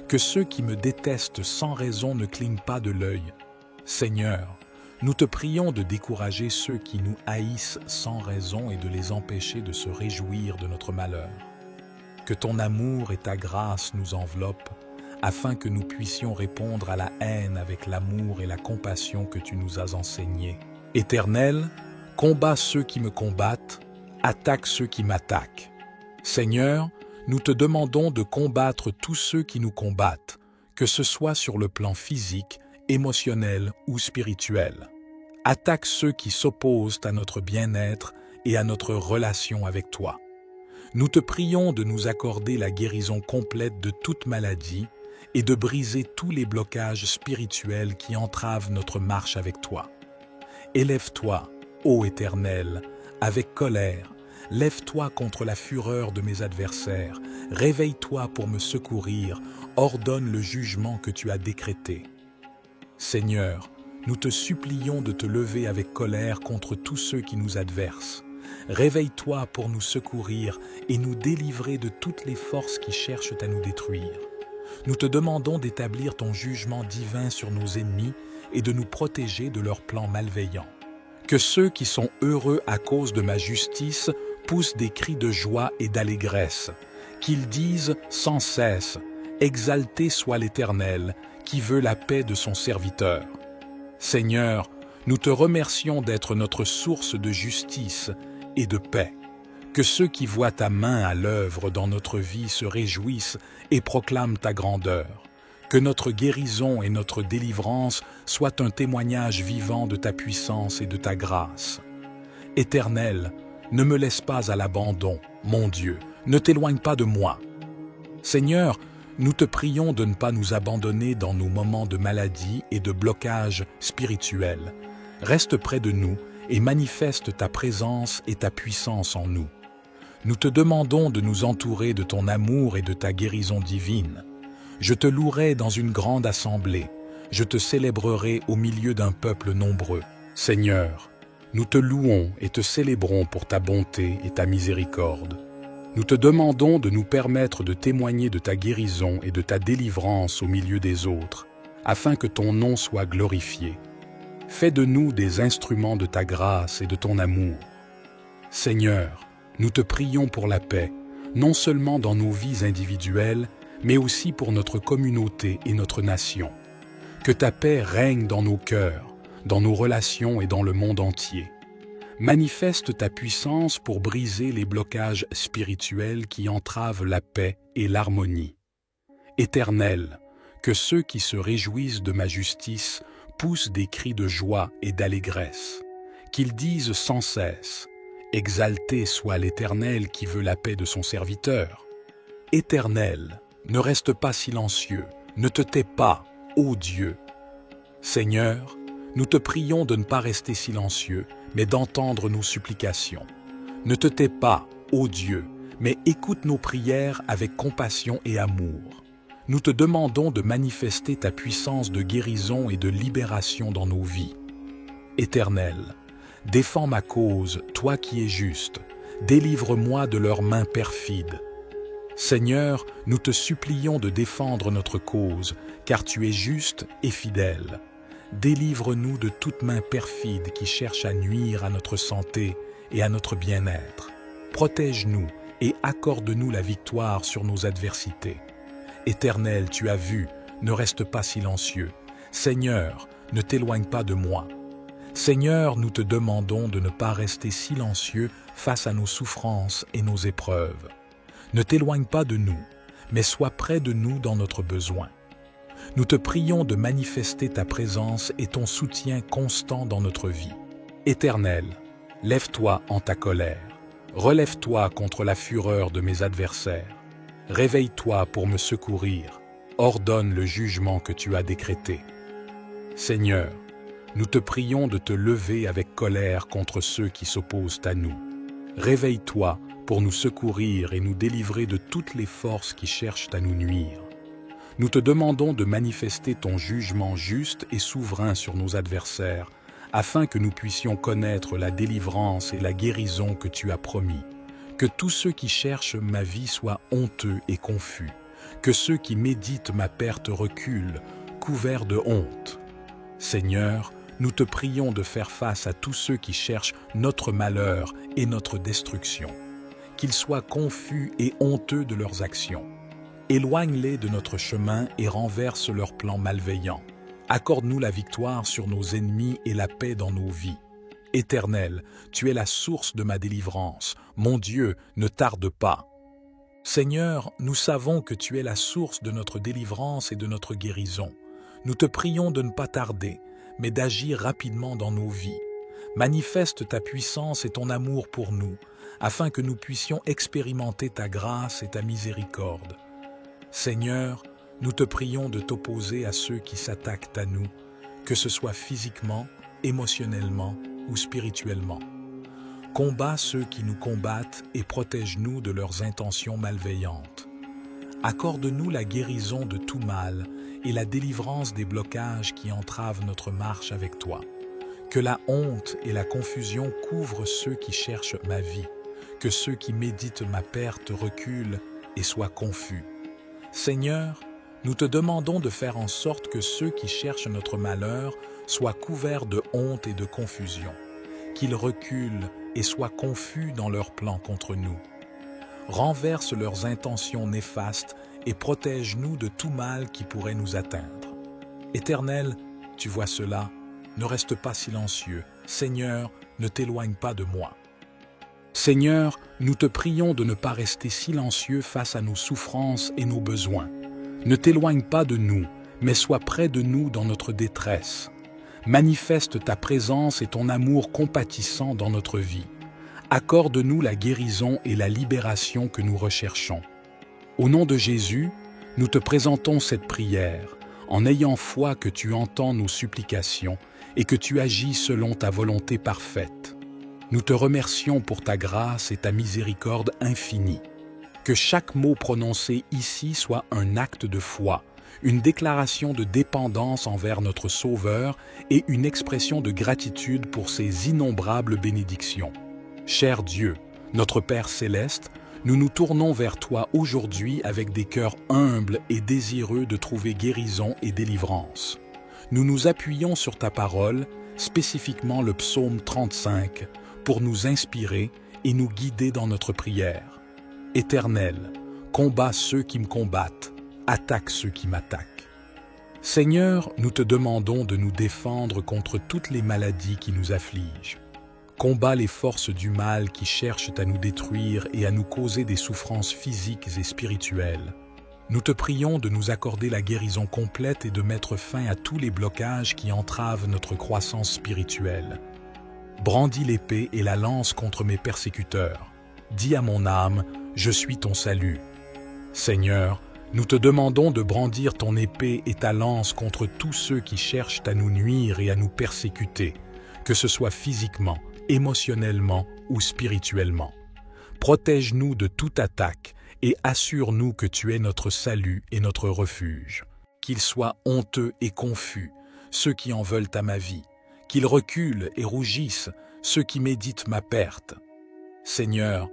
Que ceux qui me détestent sans raison ne clignent pas de l'œil. Seigneur, nous te prions de décourager ceux qui nous haïssent sans raison et de les empêcher de se réjouir de notre malheur. Que ton amour et ta grâce nous enveloppent, afin que nous puissions répondre à la haine avec l'amour et la compassion que tu nous as enseignés. Éternel, combats ceux qui me combattent, attaque ceux qui m'attaquent. Seigneur, nous te demandons de combattre tous ceux qui nous combattent, que ce soit sur le plan physique, émotionnel ou spirituel. Attaque ceux qui s'opposent à notre bien-être et à notre relation avec toi. Nous te prions de nous accorder la guérison complète de toute maladie et de briser tous les blocages spirituels qui entravent notre marche avec toi. Élève-toi, ô Éternel, avec colère. Lève-toi contre la fureur de mes adversaires. Réveille-toi pour me secourir. Ordonne le jugement que tu as décrété. Seigneur, nous te supplions de te lever avec colère contre tous ceux qui nous adversent. Réveille-toi pour nous secourir et nous délivrer de toutes les forces qui cherchent à nous détruire. Nous te demandons d'établir ton jugement divin sur nos ennemis et de nous protéger de leurs plans malveillants. Que ceux qui sont heureux à cause de ma justice poussent des cris de joie et d'allégresse, qu'ils disent sans cesse « Exalté soit l'Éternel, qui veut la paix de son serviteur ». Seigneur, nous te remercions d'être notre source de justice et de paix. Que ceux qui voient ta main à l'œuvre dans notre vie se réjouissent et proclament ta grandeur. Que notre guérison et notre délivrance soient un témoignage vivant de ta puissance et de ta grâce. Éternel, ne me laisse pas à l'abandon, mon Dieu, ne t'éloigne pas de moi. Seigneur, nous te prions de ne pas nous abandonner dans nos moments de maladie et de blocage spirituel. Reste près de nous et manifeste ta présence et ta puissance en nous. Nous te demandons de nous entourer de ton amour et de ta guérison divine. Je te louerai dans une grande assemblée. Je te célébrerai au milieu d'un peuple nombreux. Seigneur, nous te louons et te célébrons pour ta bonté et ta miséricorde. Nous te demandons de nous permettre de témoigner de ta guérison et de ta délivrance au milieu des autres, afin que ton nom soit glorifié. Fais de nous des instruments de ta grâce et de ton amour. Seigneur, nous te prions pour la paix, non seulement dans nos vies individuelles, mais aussi pour notre communauté et notre nation. Que ta paix règne dans nos cœurs, dans nos relations et dans le monde entier. Manifeste ta puissance pour briser les blocages spirituels qui entravent la paix et l'harmonie. Éternel, que ceux qui se réjouissent de ma justice poussent des cris de joie et d'allégresse, qu'ils disent sans cesse « Exalté soit l'Éternel qui veut la paix de son serviteur ». Éternel, ne reste pas silencieux, ne te tais pas, ô Dieu. Seigneur, nous te prions de ne pas rester silencieux, mais d'entendre nos supplications. Ne te tais pas, ô Dieu, mais écoute nos prières avec compassion et amour. Nous te demandons de manifester ta puissance de guérison et de libération dans nos vies. Éternel, défends ma cause, toi qui es juste. Délivre-moi de leurs mains perfides. Seigneur, nous te supplions de défendre notre cause, car tu es juste et fidèle. Délivre-nous de toute main perfide qui cherche à nuire à notre santé et à notre bien-être. Protège-nous et accorde-nous la victoire sur nos adversités. Éternel, tu as vu, ne reste pas silencieux. Seigneur, ne t'éloigne pas de moi. Seigneur, nous te demandons de ne pas rester silencieux face à nos souffrances et nos épreuves. Ne t'éloigne pas de nous, mais sois près de nous dans notre besoin. Nous te prions de manifester ta présence et ton soutien constant dans notre vie. Éternel, lève-toi en ta colère. Relève-toi contre la fureur de mes adversaires. Réveille-toi pour me secourir. Ordonne le jugement que tu as décrété. Seigneur, nous te prions de te lever avec colère contre ceux qui s'opposent à nous. Réveille-toi pour nous secourir et nous délivrer de toutes les forces qui cherchent à nous nuire. Nous te demandons de manifester ton jugement juste et souverain sur nos adversaires, afin que nous puissions connaître la délivrance et la guérison que tu as promis. Que tous ceux qui cherchent ma vie soient honteux et confus. Que ceux qui méditent ma perte reculent, couverts de honte. Seigneur, nous te prions de faire face à tous ceux qui cherchent notre malheur et notre destruction. Qu'ils soient confus et honteux de leurs actions. Éloigne-les de notre chemin et renverse leurs plans malveillants. Accorde-nous la victoire sur nos ennemis et la paix dans nos vies. Éternel, tu es la source de ma délivrance. Mon Dieu, ne tarde pas. Seigneur, nous savons que tu es la source de notre délivrance et de notre guérison. Nous te prions de ne pas tarder, mais d'agir rapidement dans nos vies. Manifeste ta puissance et ton amour pour nous, afin que nous puissions expérimenter ta grâce et ta miséricorde. Seigneur, nous te prions de t'opposer à ceux qui s'attaquent à nous, que ce soit physiquement, émotionnellement ou spirituellement. Combats ceux qui nous combattent et protège-nous de leurs intentions malveillantes. Accorde-nous la guérison de tout mal et la délivrance des blocages qui entravent notre marche avec toi. Que la honte et la confusion couvrent ceux qui cherchent ma vie, que ceux qui méditent ma perte reculent et soient confus. Seigneur, nous te demandons de faire en sorte que ceux qui cherchent notre malheur soient couverts de honte et de confusion, qu'ils reculent et soient confus dans leurs plans contre nous. Renverse leurs intentions néfastes et protège-nous de tout mal qui pourrait nous atteindre. Éternel, tu vois cela, ne reste pas silencieux. Seigneur, ne t'éloigne pas de moi. Seigneur, nous te prions de ne pas rester silencieux face à nos souffrances et nos besoins. Ne t'éloigne pas de nous, mais sois près de nous dans notre détresse. Manifeste ta présence et ton amour compatissant dans notre vie. Accorde-nous la guérison et la libération que nous recherchons. Au nom de Jésus, nous te présentons cette prière, en ayant foi que tu entends nos supplications et que tu agis selon ta volonté parfaite. Nous te remercions pour ta grâce et ta miséricorde infinie. Que chaque mot prononcé ici soit un acte de foi, une déclaration de dépendance envers notre Sauveur et une expression de gratitude pour ses innombrables bénédictions. Cher Dieu, notre Père céleste, nous nous tournons vers toi aujourd'hui avec des cœurs humbles et désireux de trouver guérison et délivrance. Nous nous appuyons sur ta parole, spécifiquement le psaume 35, pour nous inspirer et nous guider dans notre prière. Éternel, combats ceux qui me combattent, attaque ceux qui m'attaquent. Seigneur, nous te demandons de nous défendre contre toutes les maladies qui nous affligent. Combats les forces du mal qui cherchent à nous détruire et à nous causer des souffrances physiques et spirituelles. Nous te prions de nous accorder la guérison complète et de mettre fin à tous les blocages qui entravent notre croissance spirituelle. Brandis l'épée et la lance contre mes persécuteurs. Dis à mon âme, je suis ton salut. Seigneur, nous te demandons de brandir ton épée et ta lance contre tous ceux qui cherchent à nous nuire et à nous persécuter, que ce soit physiquement, émotionnellement ou spirituellement. Protège-nous de toute attaque et assure-nous que tu es notre salut et notre refuge. Qu'ils soient honteux et confus, ceux qui en veulent à ma vie, qu'ils reculent et rougissent, ceux qui méditent ma perte. Seigneur,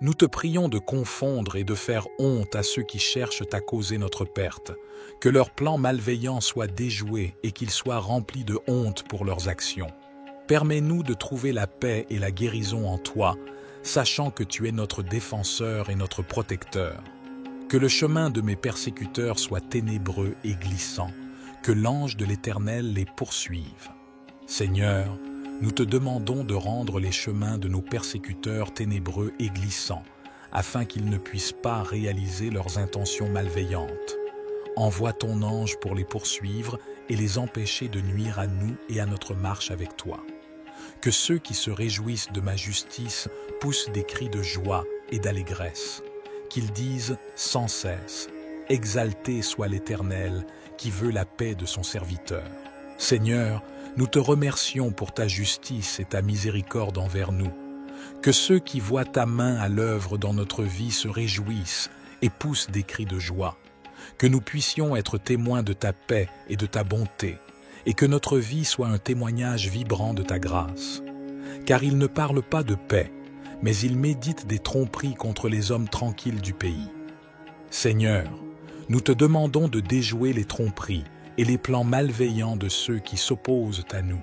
nous te prions de confondre et de faire honte à ceux qui cherchent à causer notre perte, que leurs plans malveillants soient déjoués et qu'ils soient remplis de honte pour leurs actions. Permets-nous de trouver la paix et la guérison en toi, sachant que tu es notre défenseur et notre protecteur. Que le chemin de mes persécuteurs soit ténébreux et glissant, que l'ange de l'Éternel les poursuive. Seigneur, nous te demandons de rendre les chemins de nos persécuteurs ténébreux et glissants, afin qu'ils ne puissent pas réaliser leurs intentions malveillantes. Envoie ton ange pour les poursuivre et les empêcher de nuire à nous et à notre marche avec toi. Que ceux qui se réjouissent de ma justice poussent des cris de joie et d'allégresse, qu'ils disent sans cesse « Exalté soit l'Éternel, qui veut la paix de son serviteur. » Seigneur, nous te remercions pour ta justice et ta miséricorde envers nous. Que ceux qui voient ta main à l'œuvre dans notre vie se réjouissent et poussent des cris de joie. Que nous puissions être témoins de ta paix et de ta bonté, et que notre vie soit un témoignage vibrant de ta grâce. Car ils ne parlent pas de paix, mais ils méditent des tromperies contre les hommes tranquilles du pays. Seigneur, nous te demandons de déjouer les tromperies et les plans malveillants de ceux qui s'opposent à nous.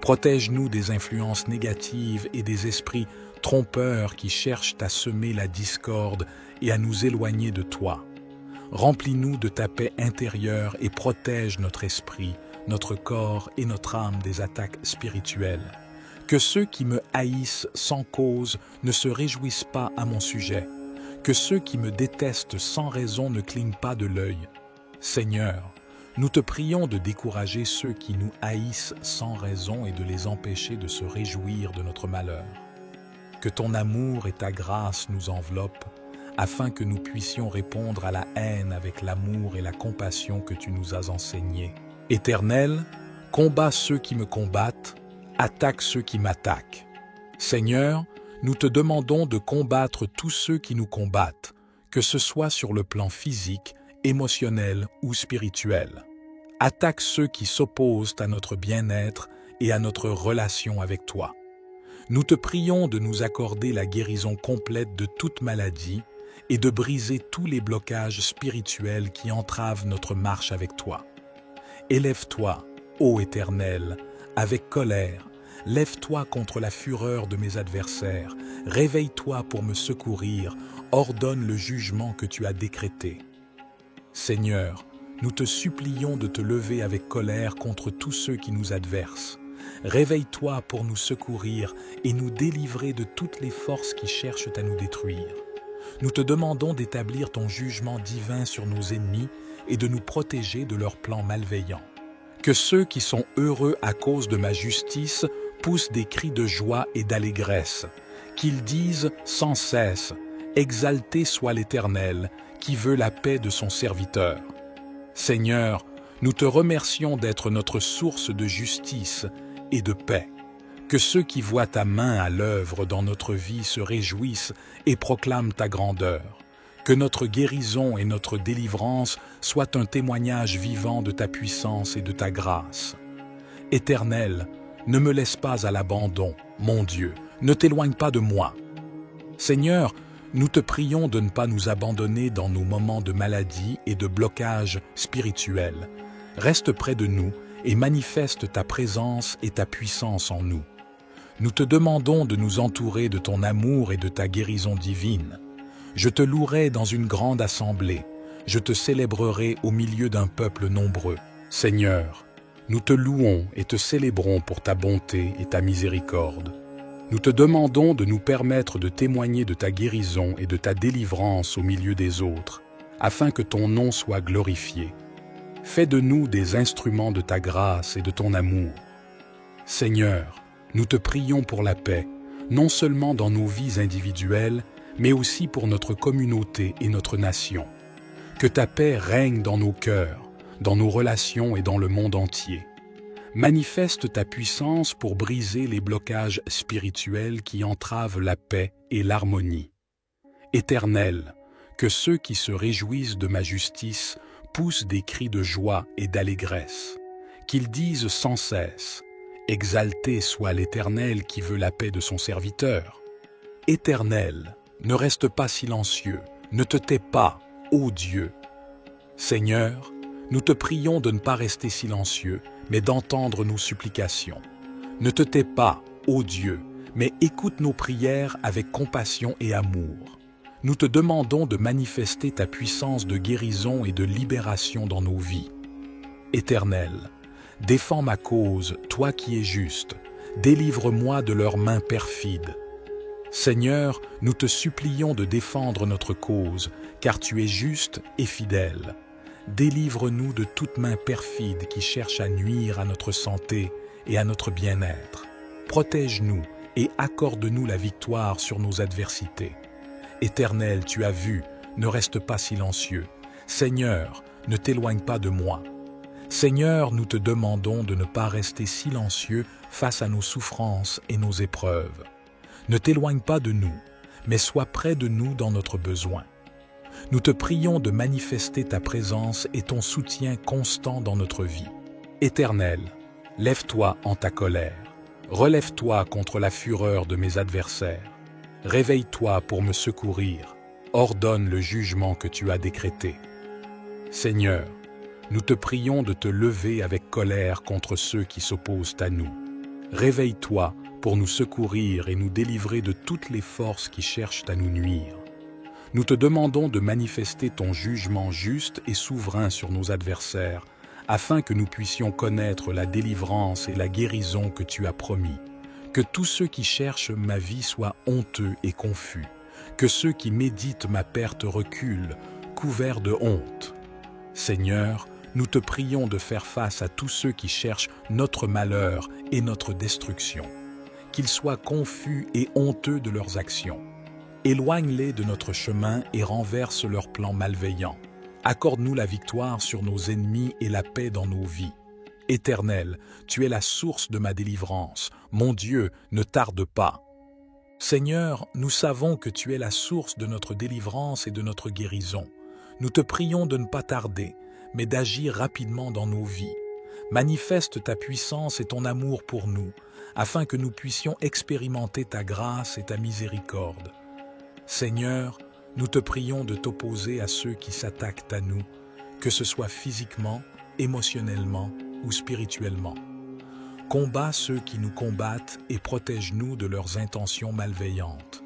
Protège-nous des influences négatives et des esprits trompeurs qui cherchent à semer la discorde et à nous éloigner de toi. Remplis-nous de ta paix intérieure et protège notre esprit, notre corps et notre âme des attaques spirituelles. Que ceux qui me haïssent sans cause ne se réjouissent pas à mon sujet. Que ceux qui me détestent sans raison ne clignent pas de l'œil. Seigneur, nous te prions de décourager ceux qui nous haïssent sans raison et de les empêcher de se réjouir de notre malheur. Que ton amour et ta grâce nous enveloppent, afin que nous puissions répondre à la haine avec l'amour et la compassion que tu nous as enseignés. Éternel, combats ceux qui me combattent, attaque ceux qui m'attaquent. Seigneur, nous te demandons de combattre tous ceux qui nous combattent, que ce soit sur le plan physique, émotionnel ou spirituel. Attaque ceux qui s'opposent à notre bien-être et à notre relation avec toi. Nous te prions de nous accorder la guérison complète de toute maladie et de briser tous les blocages spirituels qui entravent notre marche avec toi. Élève-toi, ô Éternel, avec colère. Lève-toi contre la fureur de mes adversaires. Réveille-toi pour me secourir. Ordonne le jugement que tu as décrété. Seigneur, nous te supplions de te lever avec colère contre tous ceux qui nous adversent. Réveille-toi pour nous secourir et nous délivrer de toutes les forces qui cherchent à nous détruire. Nous te demandons d'établir ton jugement divin sur nos ennemis et de nous protéger de leurs plans malveillants. Que ceux qui sont heureux à cause de ma justice poussent des cris de joie et d'allégresse, qu'ils disent sans cesse « Exalté soit l'Éternel, qui veut la paix de son serviteur. » Seigneur, nous te remercions d'être notre source de justice et de paix. Que ceux qui voient ta main à l'œuvre dans notre vie se réjouissent et proclament ta grandeur. Que notre guérison et notre délivrance soient un témoignage vivant de ta puissance et de ta grâce. Éternel, ne me laisse pas à l'abandon, mon Dieu, ne t'éloigne pas de moi. Seigneur, nous te prions de ne pas nous abandonner dans nos moments de maladie et de blocage spirituel. Reste près de nous et manifeste ta présence et ta puissance en nous. Nous te demandons de nous entourer de ton amour et de ta guérison divine. Je te louerai dans une grande assemblée. Je te célébrerai au milieu d'un peuple nombreux. Seigneur, nous te louons et te célébrons pour ta bonté et ta miséricorde. Nous te demandons de nous permettre de témoigner de ta guérison et de ta délivrance au milieu des autres, afin que ton nom soit glorifié. Fais de nous des instruments de ta grâce et de ton amour. Seigneur, nous te prions pour la paix, non seulement dans nos vies individuelles, mais aussi pour notre communauté et notre nation. Que ta paix règne dans nos cœurs, dans nos relations et dans le monde entier. Manifeste ta puissance pour briser les blocages spirituels qui entravent la paix et l'harmonie. Éternel, que ceux qui se réjouissent de ma justice poussent des cris de joie et d'allégresse, qu'ils disent sans cesse « Exalté soit l'Éternel qui veut la paix de son serviteur. » Éternel, ne reste pas silencieux, ne te tais pas, ô Dieu. Seigneur, nous te prions de ne pas rester silencieux, mais d'entendre nos supplications. Ne te tais pas, ô Dieu, mais écoute nos prières avec compassion et amour. Nous te demandons de manifester ta puissance de guérison et de libération dans nos vies. Éternel, défends ma cause, toi qui es juste, Délivre-moi de leurs mains perfides. Seigneur, nous te supplions de défendre notre cause, car tu es juste et fidèle. Délivre-nous de toute main perfide qui cherche à nuire à notre santé et à notre bien-être. Protège-nous et accorde-nous la victoire sur nos adversités. Éternel, tu as vu, ne reste pas silencieux. Seigneur, ne t'éloigne pas de moi. Seigneur, nous te demandons de ne pas rester silencieux face à nos souffrances et nos épreuves. Ne t'éloigne pas de nous, mais sois près de nous dans notre besoin. Nous te prions de manifester ta présence et ton soutien constant dans notre vie. Éternel, lève-toi en ta colère. Relève-toi contre la fureur de mes adversaires. Réveille-toi pour me secourir. Ordonne le jugement que tu as décrété. Seigneur, nous te prions de te lever avec colère contre ceux qui s'opposent à nous. Réveille-toi pour nous secourir et nous délivrer de toutes les forces qui cherchent à nous nuire. Nous te demandons de manifester ton jugement juste et souverain sur nos adversaires, afin que nous puissions connaître la délivrance et la guérison que tu as promis. Que tous ceux qui cherchent ma vie soient honteux et confus. Que ceux qui méditent ma perte reculent, couverts de honte. Seigneur, nous te prions de faire face à tous ceux qui cherchent notre malheur et notre destruction. Qu'ils soient confus et honteux de leurs actions. Éloigne-les de notre chemin et renverse leurs plans malveillants. Accorde-nous la victoire sur nos ennemis et la paix dans nos vies. Éternel, tu es la source de ma délivrance. Mon Dieu, ne tarde pas. Seigneur, nous savons que tu es la source de notre délivrance et de notre guérison. Nous te prions de ne pas tarder, mais d'agir rapidement dans nos vies. Manifeste ta puissance et ton amour pour nous, afin que nous puissions expérimenter ta grâce et ta miséricorde. Seigneur, nous te prions de t'opposer à ceux qui s'attaquent à nous, que ce soit physiquement, émotionnellement ou spirituellement. Combats ceux qui nous combattent et protège-nous de leurs intentions malveillantes.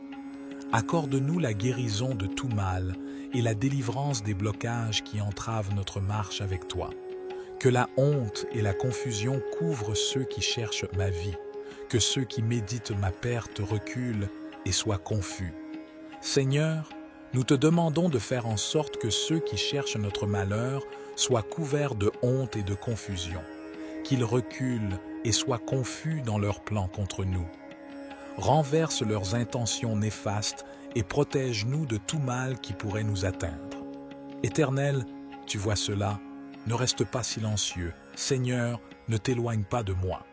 Accorde-nous la guérison de tout mal et la délivrance des blocages qui entravent notre marche avec toi. Que la honte et la confusion couvrent ceux qui cherchent ma vie, que ceux qui méditent ma perte reculent et soient confus. Seigneur, nous te demandons de faire en sorte que ceux qui cherchent notre malheur soient couverts de honte et de confusion, qu'ils reculent et soient confus dans leurs plans contre nous. Renverse leurs intentions néfastes et protège-nous de tout mal qui pourrait nous atteindre. Éternel, tu vois cela, ne reste pas silencieux. Seigneur, ne t'éloigne pas de moi.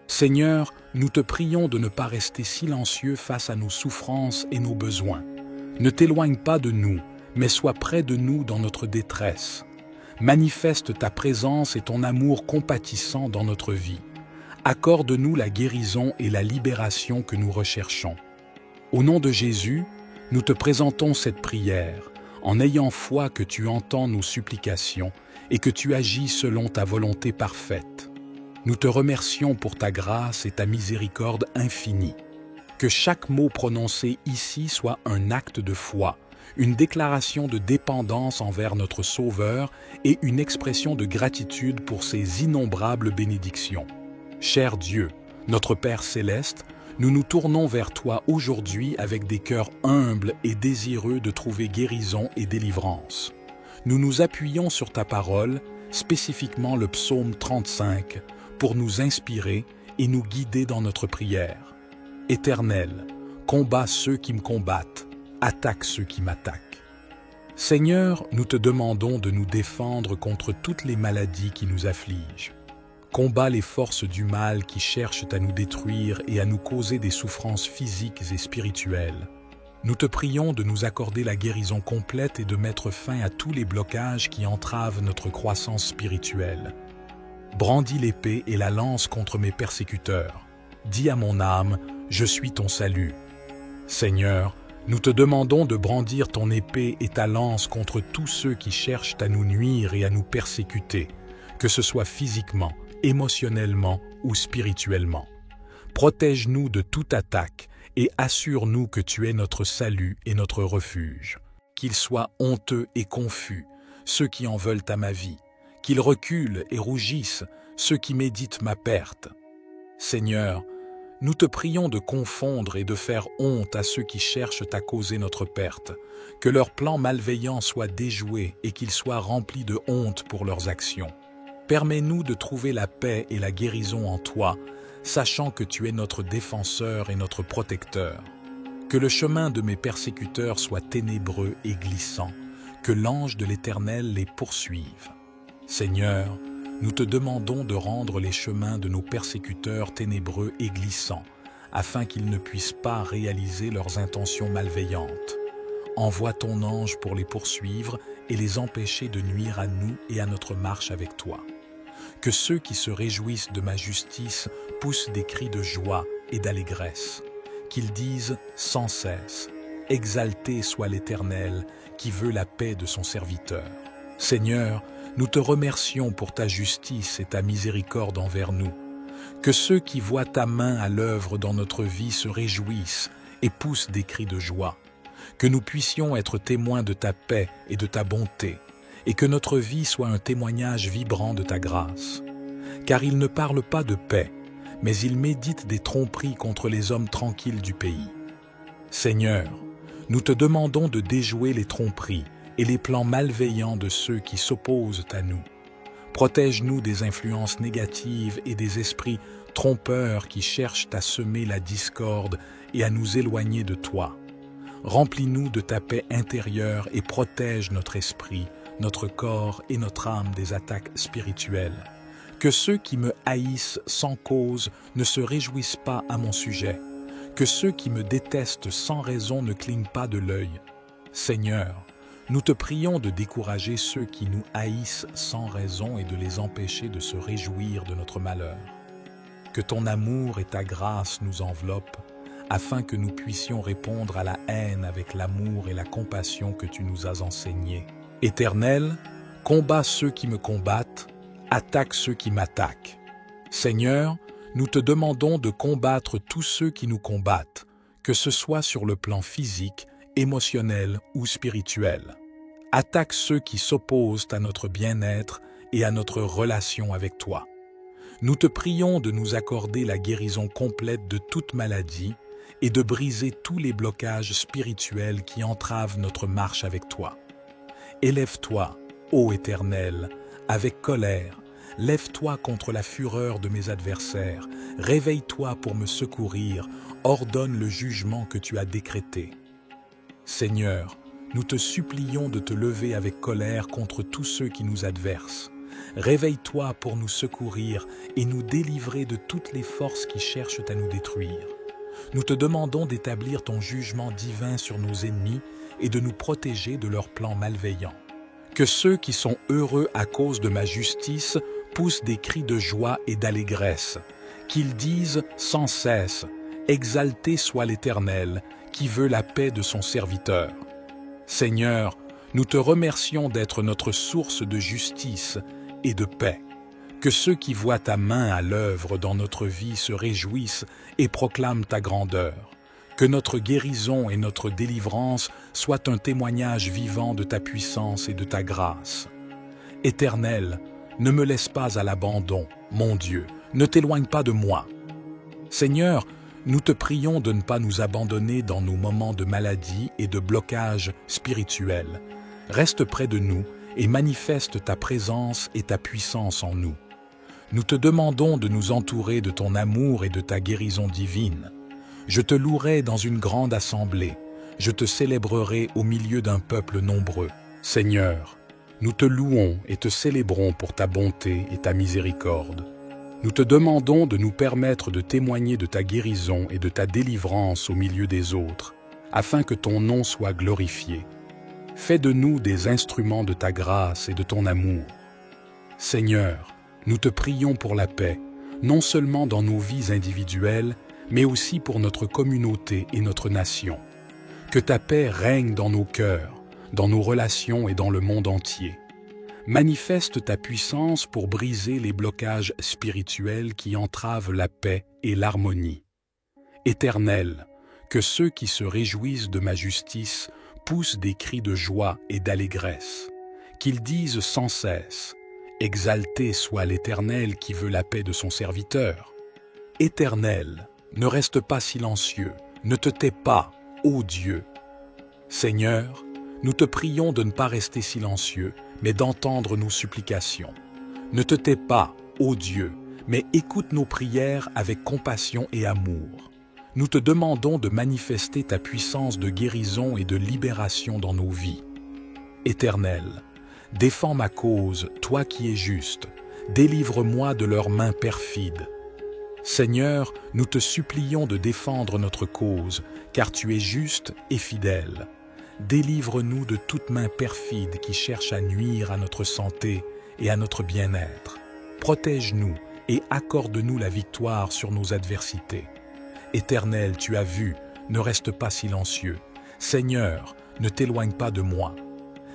Seigneur, nous te prions de ne pas rester silencieux face à nos souffrances et nos besoins. Ne t'éloigne pas de nous, mais sois près de nous dans notre détresse. Manifeste ta présence et ton amour compatissant dans notre vie. Accorde-nous la guérison et la libération que nous recherchons. Au nom de Jésus, nous te présentons cette prière, en ayant foi que tu entends nos supplications et que tu agis selon ta volonté parfaite. Nous te remercions pour ta grâce et ta miséricorde infinie. Que chaque mot prononcé ici soit un acte de foi, une déclaration de dépendance envers notre Sauveur et une expression de gratitude pour ses innombrables bénédictions. Cher Dieu, notre Père céleste, nous nous tournons vers toi aujourd'hui avec des cœurs humbles et désireux de trouver guérison et délivrance. Nous nous appuyons sur ta parole, spécifiquement le psaume 35, pour nous inspirer et nous guider dans notre prière. Éternel, combats ceux qui me combattent, attaque ceux qui m'attaquent. Seigneur, nous te demandons de nous défendre contre toutes les maladies qui nous affligent. Combats les forces du mal qui cherchent à nous détruire et à nous causer des souffrances physiques et spirituelles. Nous te prions de nous accorder la guérison complète et de mettre fin à tous les blocages qui entravent notre croissance spirituelle. Brandis l'épée et la lance contre mes persécuteurs. Dis à mon âme, je suis ton salut. Seigneur, nous te demandons de brandir ton épée et ta lance contre tous ceux qui cherchent à nous nuire et à nous persécuter, que ce soit physiquement, émotionnellement ou spirituellement. Protège-nous de toute attaque et assure-nous que tu es notre salut et notre refuge. Qu'ils soient honteux et confus, ceux qui en veulent à ma vie, qu'ils reculent et rougissent, ceux qui méditent ma perte. Seigneur, nous te prions de confondre et de faire honte à ceux qui cherchent à causer notre perte, que leurs plans malveillants soient déjoués et qu'ils soient remplis de honte pour leurs actions. Permets-nous de trouver la paix et la guérison en toi, sachant que tu es notre défenseur et notre protecteur. Que le chemin de mes persécuteurs soit ténébreux et glissant, que l'ange de l'Éternel les poursuive. Seigneur, nous te demandons de rendre les chemins de nos persécuteurs ténébreux et glissants, afin qu'ils ne puissent pas réaliser leurs intentions malveillantes. Envoie ton ange pour les poursuivre et les empêcher de nuire à nous et à notre marche avec toi. Que ceux qui se réjouissent de ma justice poussent des cris de joie et d'allégresse. Qu'ils disent sans cesse « Exalté soit l'Éternel, qui veut la paix de son serviteur. » Seigneur, nous te remercions pour ta justice et ta miséricorde envers nous. Que ceux qui voient ta main à l'œuvre dans notre vie se réjouissent et poussent des cris de joie. Que nous puissions être témoins de ta paix et de ta bonté, et que notre vie soit un témoignage vibrant de ta grâce. Car ils ne parlent pas de paix, mais ils méditent des tromperies contre les hommes tranquilles du pays. Seigneur, nous te demandons de déjouer les tromperies et les plans malveillants de ceux qui s'opposent à nous. Protège-nous des influences négatives et des esprits trompeurs qui cherchent à semer la discorde et à nous éloigner de toi. Remplis-nous de ta paix intérieure et protège notre esprit, notre corps et notre âme des attaques spirituelles. Que ceux qui me haïssent sans cause ne se réjouissent pas à mon sujet. Que ceux qui me détestent sans raison ne clignent pas de l'œil. Seigneur, nous te prions de décourager ceux qui nous haïssent sans raison et de les empêcher de se réjouir de notre malheur. Que ton amour et ta grâce nous enveloppent, afin que nous puissions répondre à la haine avec l'amour et la compassion que tu nous as enseignés. Éternel, combats ceux qui me combattent, attaque ceux qui m'attaquent. Seigneur, nous te demandons de combattre tous ceux qui nous combattent, que ce soit sur le plan physique, émotionnel ou spirituel. Attaque ceux qui s'opposent à notre bien-être et à notre relation avec toi. Nous te prions de nous accorder la guérison complète de toute maladie et de briser tous les blocages spirituels qui entravent notre marche avec toi. Élève-toi, ô Éternel, avec colère. Lève-toi contre la fureur de mes adversaires. Réveille-toi pour me secourir. Ordonne le jugement que tu as décrété. Seigneur, nous te supplions de te lever avec colère contre tous ceux qui nous adversent. Réveille-toi pour nous secourir et nous délivrer de toutes les forces qui cherchent à nous détruire. Nous te demandons d'établir ton jugement divin sur nos ennemis et de nous protéger de leurs plans malveillants. Que ceux qui sont heureux à cause de ma justice poussent des cris de joie et d'allégresse. Qu'ils disent sans cesse « Exalté soit l'Éternel, qui veut la paix de son serviteur. » Seigneur, nous te remercions d'être notre source de justice et de paix. Que ceux qui voient ta main à l'œuvre dans notre vie se réjouissent et proclament ta grandeur. Que notre guérison et notre délivrance soient un témoignage vivant de ta puissance et de ta grâce. Éternel, ne me laisse pas à l'abandon, mon Dieu, ne t'éloigne pas de moi. Seigneur, nous te prions de ne pas nous abandonner dans nos moments de maladie et de blocage spirituel. Reste près de nous et manifeste ta présence et ta puissance en nous. Nous te demandons de nous entourer de ton amour et de ta guérison divine. Je te louerai dans une grande assemblée. Je te célébrerai au milieu d'un peuple nombreux. Seigneur, nous te louons et te célébrons pour ta bonté et ta miséricorde. Nous te demandons de nous permettre de témoigner de ta guérison et de ta délivrance au milieu des autres, afin que ton nom soit glorifié. Fais de nous des instruments de ta grâce et de ton amour. Seigneur, nous te prions pour la paix, non seulement dans nos vies individuelles, mais aussi pour notre communauté et notre nation. Que ta paix règne dans nos cœurs, dans nos relations et dans le monde entier. Manifeste ta puissance pour briser les blocages spirituels qui entravent la paix et l'harmonie. Éternel, que ceux qui se réjouissent de ma justice poussent des cris de joie et d'allégresse. Qu'ils disent sans cesse « Exalté soit l'Éternel qui veut la paix de son serviteur. » Éternel, ne reste pas silencieux, ne te tais pas, ô Dieu. Seigneur, nous te prions de ne pas rester silencieux, mais d'entendre nos supplications. Ne te tais pas, ô Dieu, mais écoute nos prières avec compassion et amour. Nous te demandons de manifester ta puissance de guérison et de libération dans nos vies. Éternel, défends ma cause, toi qui es juste. Délivre-moi de leurs mains perfides. Seigneur, nous te supplions de défendre notre cause, car tu es juste et fidèle. Délivre-nous de toute main perfide qui cherche à nuire à notre santé et à notre bien-être. Protège-nous et accorde-nous la victoire sur nos adversités. Éternel, tu as vu, ne reste pas silencieux. Seigneur, ne t'éloigne pas de moi.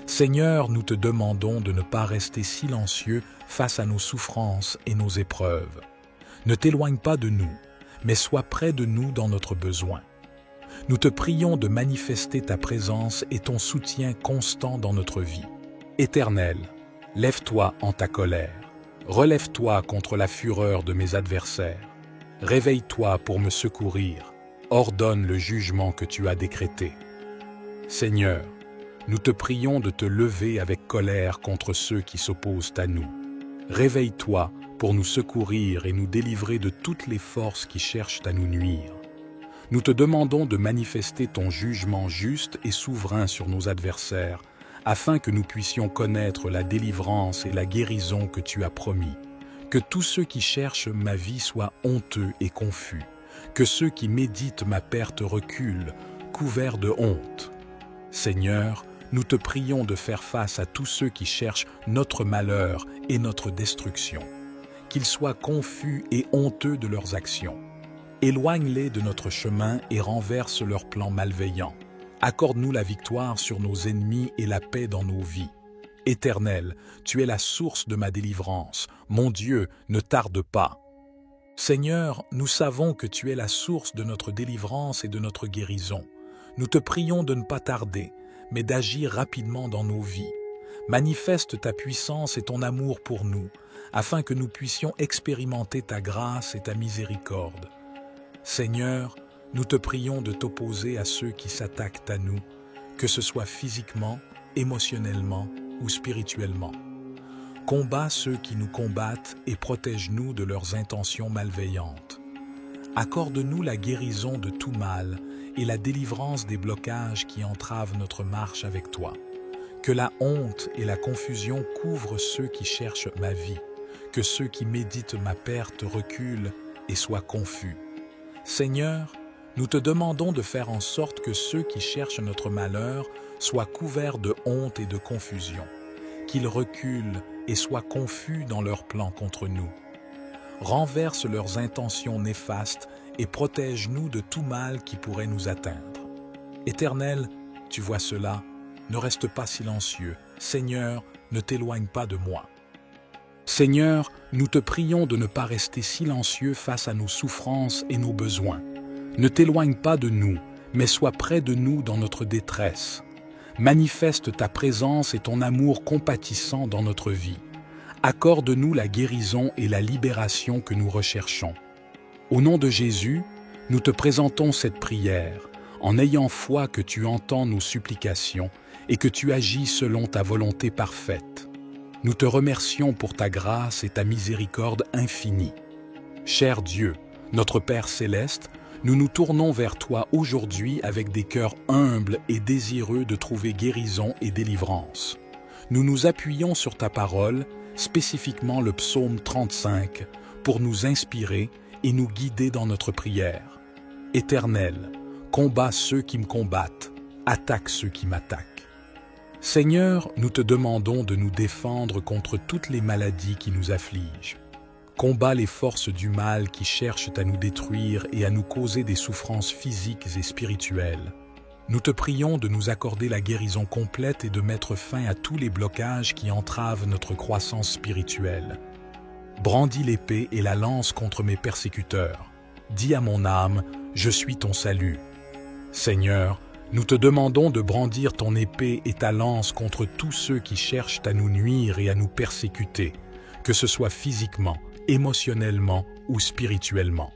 Seigneur, nous te demandons de ne pas rester silencieux face à nos souffrances et nos épreuves. Ne t'éloigne pas de nous, mais sois près de nous dans notre besoin. Nous te prions de manifester ta présence et ton soutien constant dans notre vie. Éternel, lève-toi en ta colère. Relève-toi contre la fureur de mes adversaires. Réveille-toi pour me secourir. Ordonne le jugement que tu as décrété. Seigneur, nous te prions de te lever avec colère contre ceux qui s'opposent à nous. Réveille-toi pour nous secourir et nous délivrer de toutes les forces qui cherchent à nous nuire. Nous te demandons de manifester ton jugement juste et souverain sur nos adversaires, afin que nous puissions connaître la délivrance et la guérison que tu as promis. Que tous ceux qui cherchent ma vie soient honteux et confus. Que ceux qui méditent ma perte reculent, couverts de honte. Seigneur, nous te prions de faire face à tous ceux qui cherchent notre malheur et notre destruction. Qu'ils soient confus et honteux de leurs actions. Éloigne-les de notre chemin et renverse leurs plans malveillants. Accorde-nous la victoire sur nos ennemis et la paix dans nos vies. Éternel, tu es la source de ma délivrance. Mon Dieu, ne tarde pas. Seigneur, nous savons que tu es la source de notre délivrance et de notre guérison. Nous te prions de ne pas tarder, mais d'agir rapidement dans nos vies. Manifeste ta puissance et ton amour pour nous, afin que nous puissions expérimenter ta grâce et ta miséricorde. Seigneur, nous te prions de t'opposer à ceux qui s'attaquent à nous, que ce soit physiquement, émotionnellement ou spirituellement. Combats ceux qui nous combattent et protège-nous de leurs intentions malveillantes. Accorde-nous la guérison de tout mal et la délivrance des blocages qui entravent notre marche avec toi. Que la honte et la confusion couvrent ceux qui cherchent ma vie, que ceux qui méditent ma perte reculent et soient confus. Seigneur, nous te demandons de faire en sorte que ceux qui cherchent notre malheur soient couverts de honte et de confusion, qu'ils reculent et soient confus dans leurs plans contre nous. Renverse leurs intentions néfastes et protège-nous de tout mal qui pourrait nous atteindre. Éternel, tu vois cela, ne reste pas silencieux. Seigneur, ne t'éloigne pas de moi. Seigneur, nous te prions de ne pas rester silencieux face à nos souffrances et nos besoins. Ne t'éloigne pas de nous, mais sois près de nous dans notre détresse. Manifeste ta présence et ton amour compatissant dans notre vie. Accorde-nous la guérison et la libération que nous recherchons. Au nom de Jésus, nous te présentons cette prière, en ayant foi que tu entends nos supplications et que tu agis selon ta volonté parfaite. Nous te remercions pour ta grâce et ta miséricorde infinie. Cher Dieu, notre Père céleste, nous nous tournons vers toi aujourd'hui avec des cœurs humbles et désireux de trouver guérison et délivrance. Nous nous appuyons sur ta parole, spécifiquement le psaume 35, pour nous inspirer et nous guider dans notre prière. Éternel, combats ceux qui me combattent, attaque ceux qui m'attaquent. Seigneur, nous te demandons de nous défendre contre toutes les maladies qui nous affligent. Combats les forces du mal qui cherchent à nous détruire et à nous causer des souffrances physiques et spirituelles. Nous te prions de nous accorder la guérison complète et de mettre fin à tous les blocages qui entravent notre croissance spirituelle. Brandis l'épée et la lance contre mes persécuteurs. Dis à mon âme, je suis ton salut. Seigneur, nous te demandons de brandir ton épée et ta lance contre tous ceux qui cherchent à nous nuire et à nous persécuter, que ce soit physiquement, émotionnellement ou spirituellement.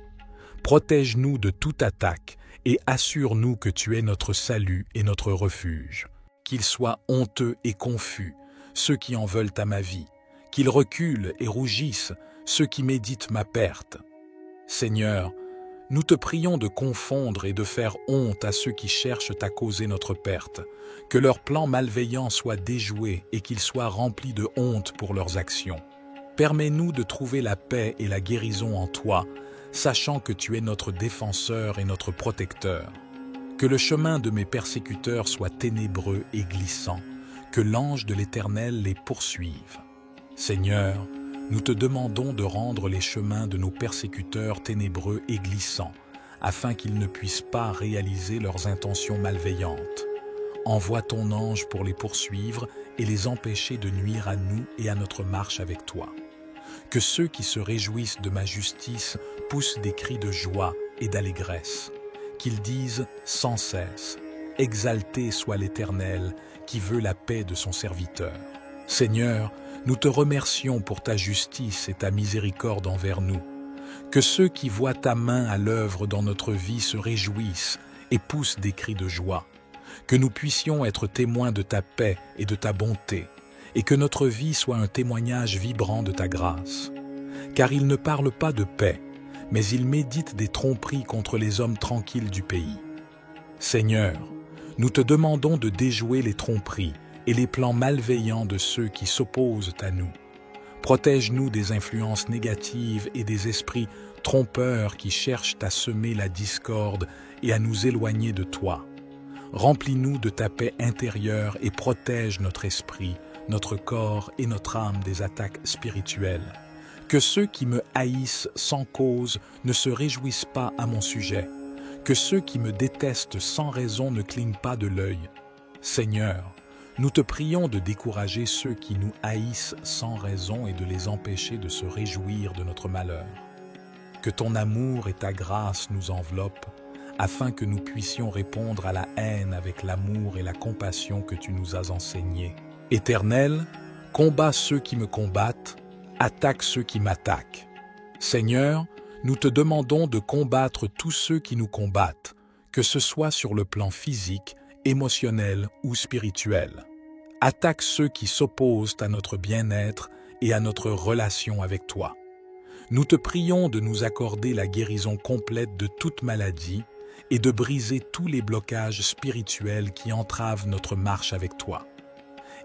Protège-nous de toute attaque et assure-nous que tu es notre salut et notre refuge. Qu'ils soient honteux et confus, ceux qui en veulent à ma vie, qu'ils reculent et rougissent, ceux qui méditent ma perte. Seigneur, nous te prions de confondre et de faire honte à ceux qui cherchent à causer notre perte, que leurs plans malveillants soient déjoués et qu'ils soient remplis de honte pour leurs actions. Permets-nous de trouver la paix et la guérison en toi, sachant que tu es notre défenseur et notre protecteur. Que le chemin de mes persécuteurs soit ténébreux et glissant, que l'ange de l'Éternel les poursuive. Seigneur, nous te demandons de rendre les chemins de nos persécuteurs ténébreux et glissants, afin qu'ils ne puissent pas réaliser leurs intentions malveillantes. Envoie ton ange pour les poursuivre et les empêcher de nuire à nous et à notre marche avec toi. Que ceux qui se réjouissent de ma justice poussent des cris de joie et d'allégresse. Qu'ils disent sans cesse « Exalté soit l'Éternel, qui veut la paix de son serviteur. » Seigneur, nous te remercions pour ta justice et ta miséricorde envers nous. Que ceux qui voient ta main à l'œuvre dans notre vie se réjouissent et poussent des cris de joie. Que nous puissions être témoins de ta paix et de ta bonté, et que notre vie soit un témoignage vibrant de ta grâce. Car ils ne parlent pas de paix, mais ils méditent des tromperies contre les hommes tranquilles du pays. Seigneur, nous te demandons de déjouer les tromperies et les plans malveillants de ceux qui s'opposent à nous. Protège-nous des influences négatives et des esprits trompeurs qui cherchent à semer la discorde et à nous éloigner de toi. Remplis-nous de ta paix intérieure et protège notre esprit, notre corps et notre âme des attaques spirituelles. Que ceux qui me haïssent sans cause ne se réjouissent pas à mon sujet. Que ceux qui me détestent sans raison ne clignent pas de l'œil. Seigneur, nous te prions de décourager ceux qui nous haïssent sans raison et de les empêcher de se réjouir de notre malheur. Que ton amour et ta grâce nous enveloppent, afin que nous puissions répondre à la haine avec l'amour et la compassion que tu nous as enseignés. Éternel, combats ceux qui me combattent, attaque ceux qui m'attaquent. Seigneur, nous te demandons de combattre tous ceux qui nous combattent, que ce soit sur le plan physique, émotionnel ou spirituel. Attaque ceux qui s'opposent à notre bien-être et à notre relation avec toi. Nous te prions de nous accorder la guérison complète de toute maladie et de briser tous les blocages spirituels qui entravent notre marche avec toi.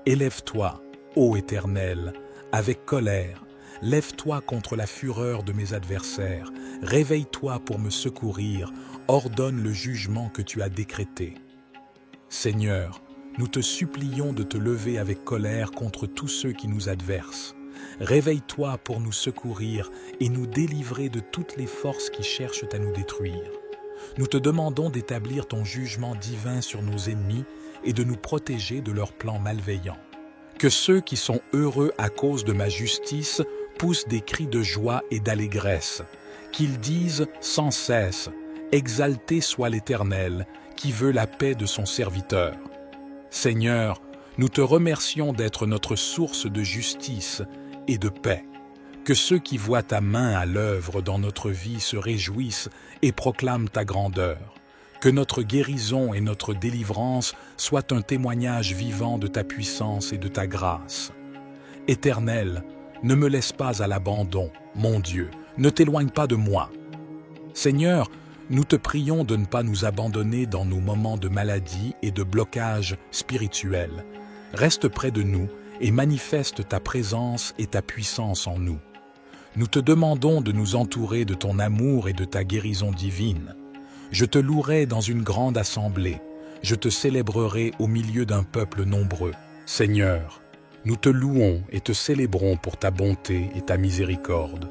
Élève-toi, ô Éternel, avec colère, lève-toi contre la fureur de mes adversaires, réveille-toi pour me secourir, ordonne le jugement que tu as décrété. Seigneur, nous te supplions de te lever avec colère contre tous ceux qui nous adversent. Réveille-toi pour nous secourir et nous délivrer de toutes les forces qui cherchent à nous détruire. Nous te demandons d'établir ton jugement divin sur nos ennemis et de nous protéger de leurs plans malveillants. Que ceux qui sont heureux à cause de ma justice poussent des cris de joie et d'allégresse, qu'ils disent sans cesse « Exalté soit l'Éternel, qui veut la paix de son serviteur. » Seigneur, nous te remercions d'être notre source de justice et de paix. Que ceux qui voient ta main à l'œuvre dans notre vie se réjouissent et proclament ta grandeur. Que notre guérison et notre délivrance soient un témoignage vivant de ta puissance et de ta grâce. Éternel, ne me laisse pas à l'abandon, mon Dieu, ne t'éloigne pas de moi. Seigneur, nous te prions de ne pas nous abandonner dans nos moments de maladie et de blocage spirituel. Reste près de nous et manifeste ta présence et ta puissance en nous. Nous te demandons de nous entourer de ton amour et de ta guérison divine. Je te louerai dans une grande assemblée. Je te célébrerai au milieu d'un peuple nombreux. Seigneur, nous te louons et te célébrons pour ta bonté et ta miséricorde.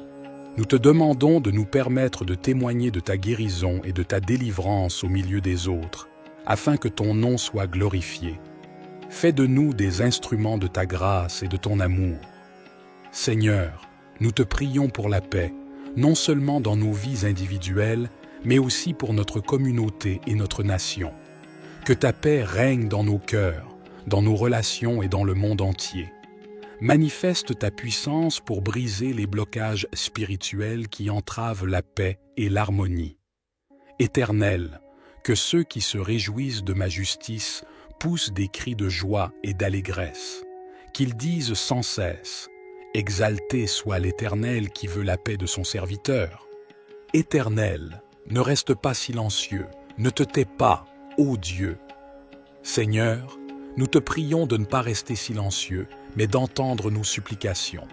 Nous te demandons de nous permettre de témoigner de ta guérison et de ta délivrance au milieu des autres, afin que ton nom soit glorifié. Fais de nous des instruments de ta grâce et de ton amour. Seigneur, nous te prions pour la paix, non seulement dans nos vies individuelles, mais aussi pour notre communauté et notre nation. Que ta paix règne dans nos cœurs, dans nos relations et dans le monde entier. Manifeste ta puissance pour briser les blocages spirituels qui entravent la paix et l'harmonie. Éternel, que ceux qui se réjouissent de ma justice poussent des cris de joie et d'allégresse, qu'ils disent sans cesse « Exalté soit l'Éternel qui veut la paix de son serviteur ». Éternel, ne reste pas silencieux, ne te tais pas, ô Dieu. Seigneur, nous te prions de ne pas rester silencieux, mais d'entendre nos supplications.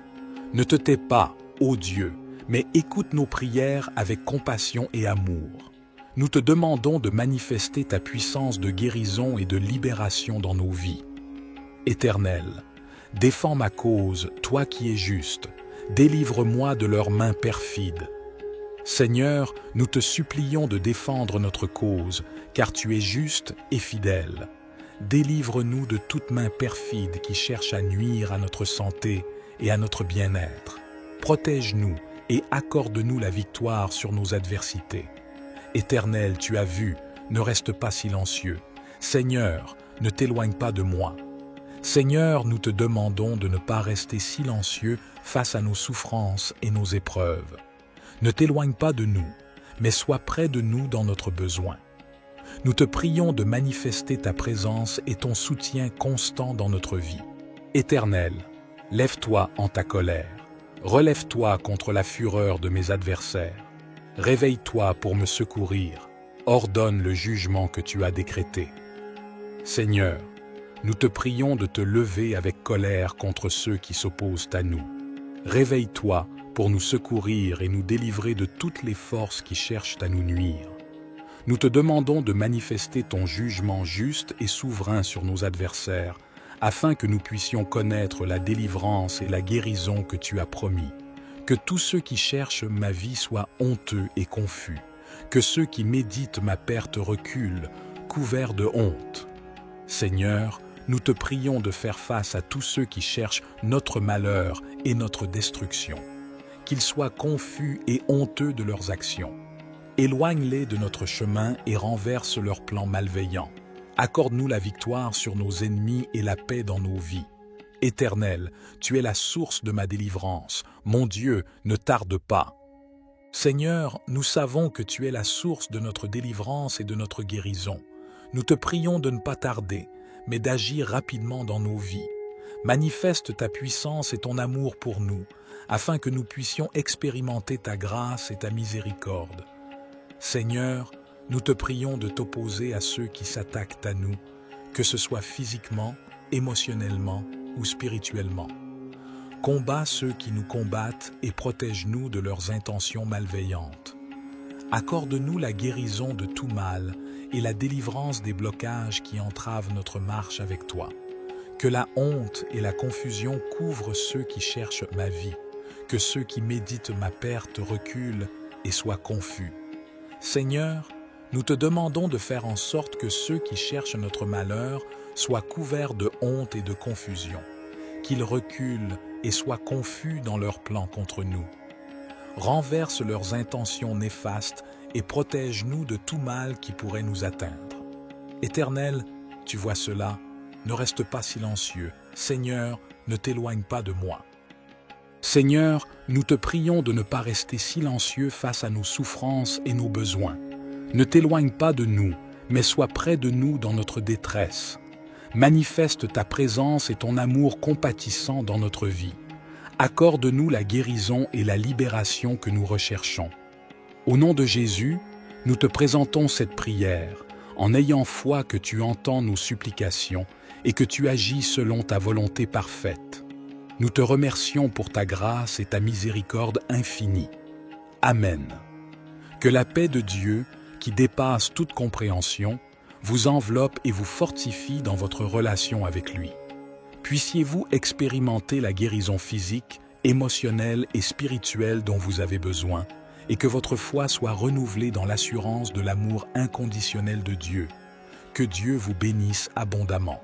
Ne te tais pas, ô Dieu, mais écoute nos prières avec compassion et amour. Nous te demandons de manifester ta puissance de guérison et de libération dans nos vies. Éternel, défends ma cause, toi qui es juste, délivre-moi de leurs mains perfides. Seigneur, nous te supplions de défendre notre cause, car tu es juste et fidèle. Délivre-nous de toute main perfide qui cherche à nuire à notre santé et à notre bien-être. Protège-nous et accorde-nous la victoire sur nos adversités. Éternel, tu as vu, ne reste pas silencieux. Seigneur, ne t'éloigne pas de moi. Seigneur, nous te demandons de ne pas rester silencieux face à nos souffrances et nos épreuves. Ne t'éloigne pas de nous, mais sois près de nous dans notre besoin. Nous te prions de manifester ta présence et ton soutien constant dans notre vie. Éternel, lève-toi en ta colère. Relève-toi contre la fureur de mes adversaires. Réveille-toi pour me secourir. Ordonne le jugement que tu as décrété. Seigneur, nous te prions de te lever avec colère contre ceux qui s'opposent à nous. Réveille-toi pour nous secourir et nous délivrer de toutes les forces qui cherchent à nous nuire. Nous te demandons de manifester ton jugement juste et souverain sur nos adversaires, afin que nous puissions connaître la délivrance et la guérison que tu as promis. Que tous ceux qui cherchent ma vie soient honteux et confus, que ceux qui méditent ma perte reculent, couverts de honte. Seigneur, nous te prions de faire face à tous ceux qui cherchent notre malheur et notre destruction, qu'ils soient confus et honteux de leurs actions. Éloigne-les de notre chemin et renverse leurs plans malveillants. Accorde-nous la victoire sur nos ennemis et la paix dans nos vies. Éternel, tu es la source de ma délivrance. Mon Dieu, ne tarde pas. Seigneur, nous savons que tu es la source de notre délivrance et de notre guérison. Nous te prions de ne pas tarder, mais d'agir rapidement dans nos vies. Manifeste ta puissance et ton amour pour nous, afin que nous puissions expérimenter ta grâce et ta miséricorde. Seigneur, nous te prions de t'opposer à ceux qui s'attaquent à nous, que ce soit physiquement, émotionnellement ou spirituellement. Combats ceux qui nous combattent et protège-nous de leurs intentions malveillantes. Accorde-nous la guérison de tout mal et la délivrance des blocages qui entravent notre marche avec toi. Que la honte et la confusion couvrent ceux qui cherchent ma vie, que ceux qui méditent ma perte reculent et soient confus. Seigneur, nous te demandons de faire en sorte que ceux qui cherchent notre malheur soient couverts de honte et de confusion, qu'ils reculent et soient confus dans leurs plans contre nous. Renverse leurs intentions néfastes et protège-nous de tout mal qui pourrait nous atteindre. Éternel, tu vois cela, ne reste pas silencieux. Seigneur, ne t'éloigne pas de moi. Seigneur, nous te prions de ne pas rester silencieux face à nos souffrances et nos besoins. Ne t'éloigne pas de nous, mais sois près de nous dans notre détresse. Manifeste ta présence et ton amour compatissant dans notre vie. Accorde-nous la guérison et la libération que nous recherchons. Au nom de Jésus, nous te présentons cette prière, en ayant foi que tu entends nos supplications et que tu agis selon ta volonté parfaite. Nous te remercions pour ta grâce et ta miséricorde infinie. Amen. Que la paix de Dieu, qui dépasse toute compréhension, vous enveloppe et vous fortifie dans votre relation avec lui. Puissiez-vous expérimenter la guérison physique, émotionnelle et spirituelle dont vous avez besoin, et que votre foi soit renouvelée dans l'assurance de l'amour inconditionnel de Dieu. Que Dieu vous bénisse abondamment.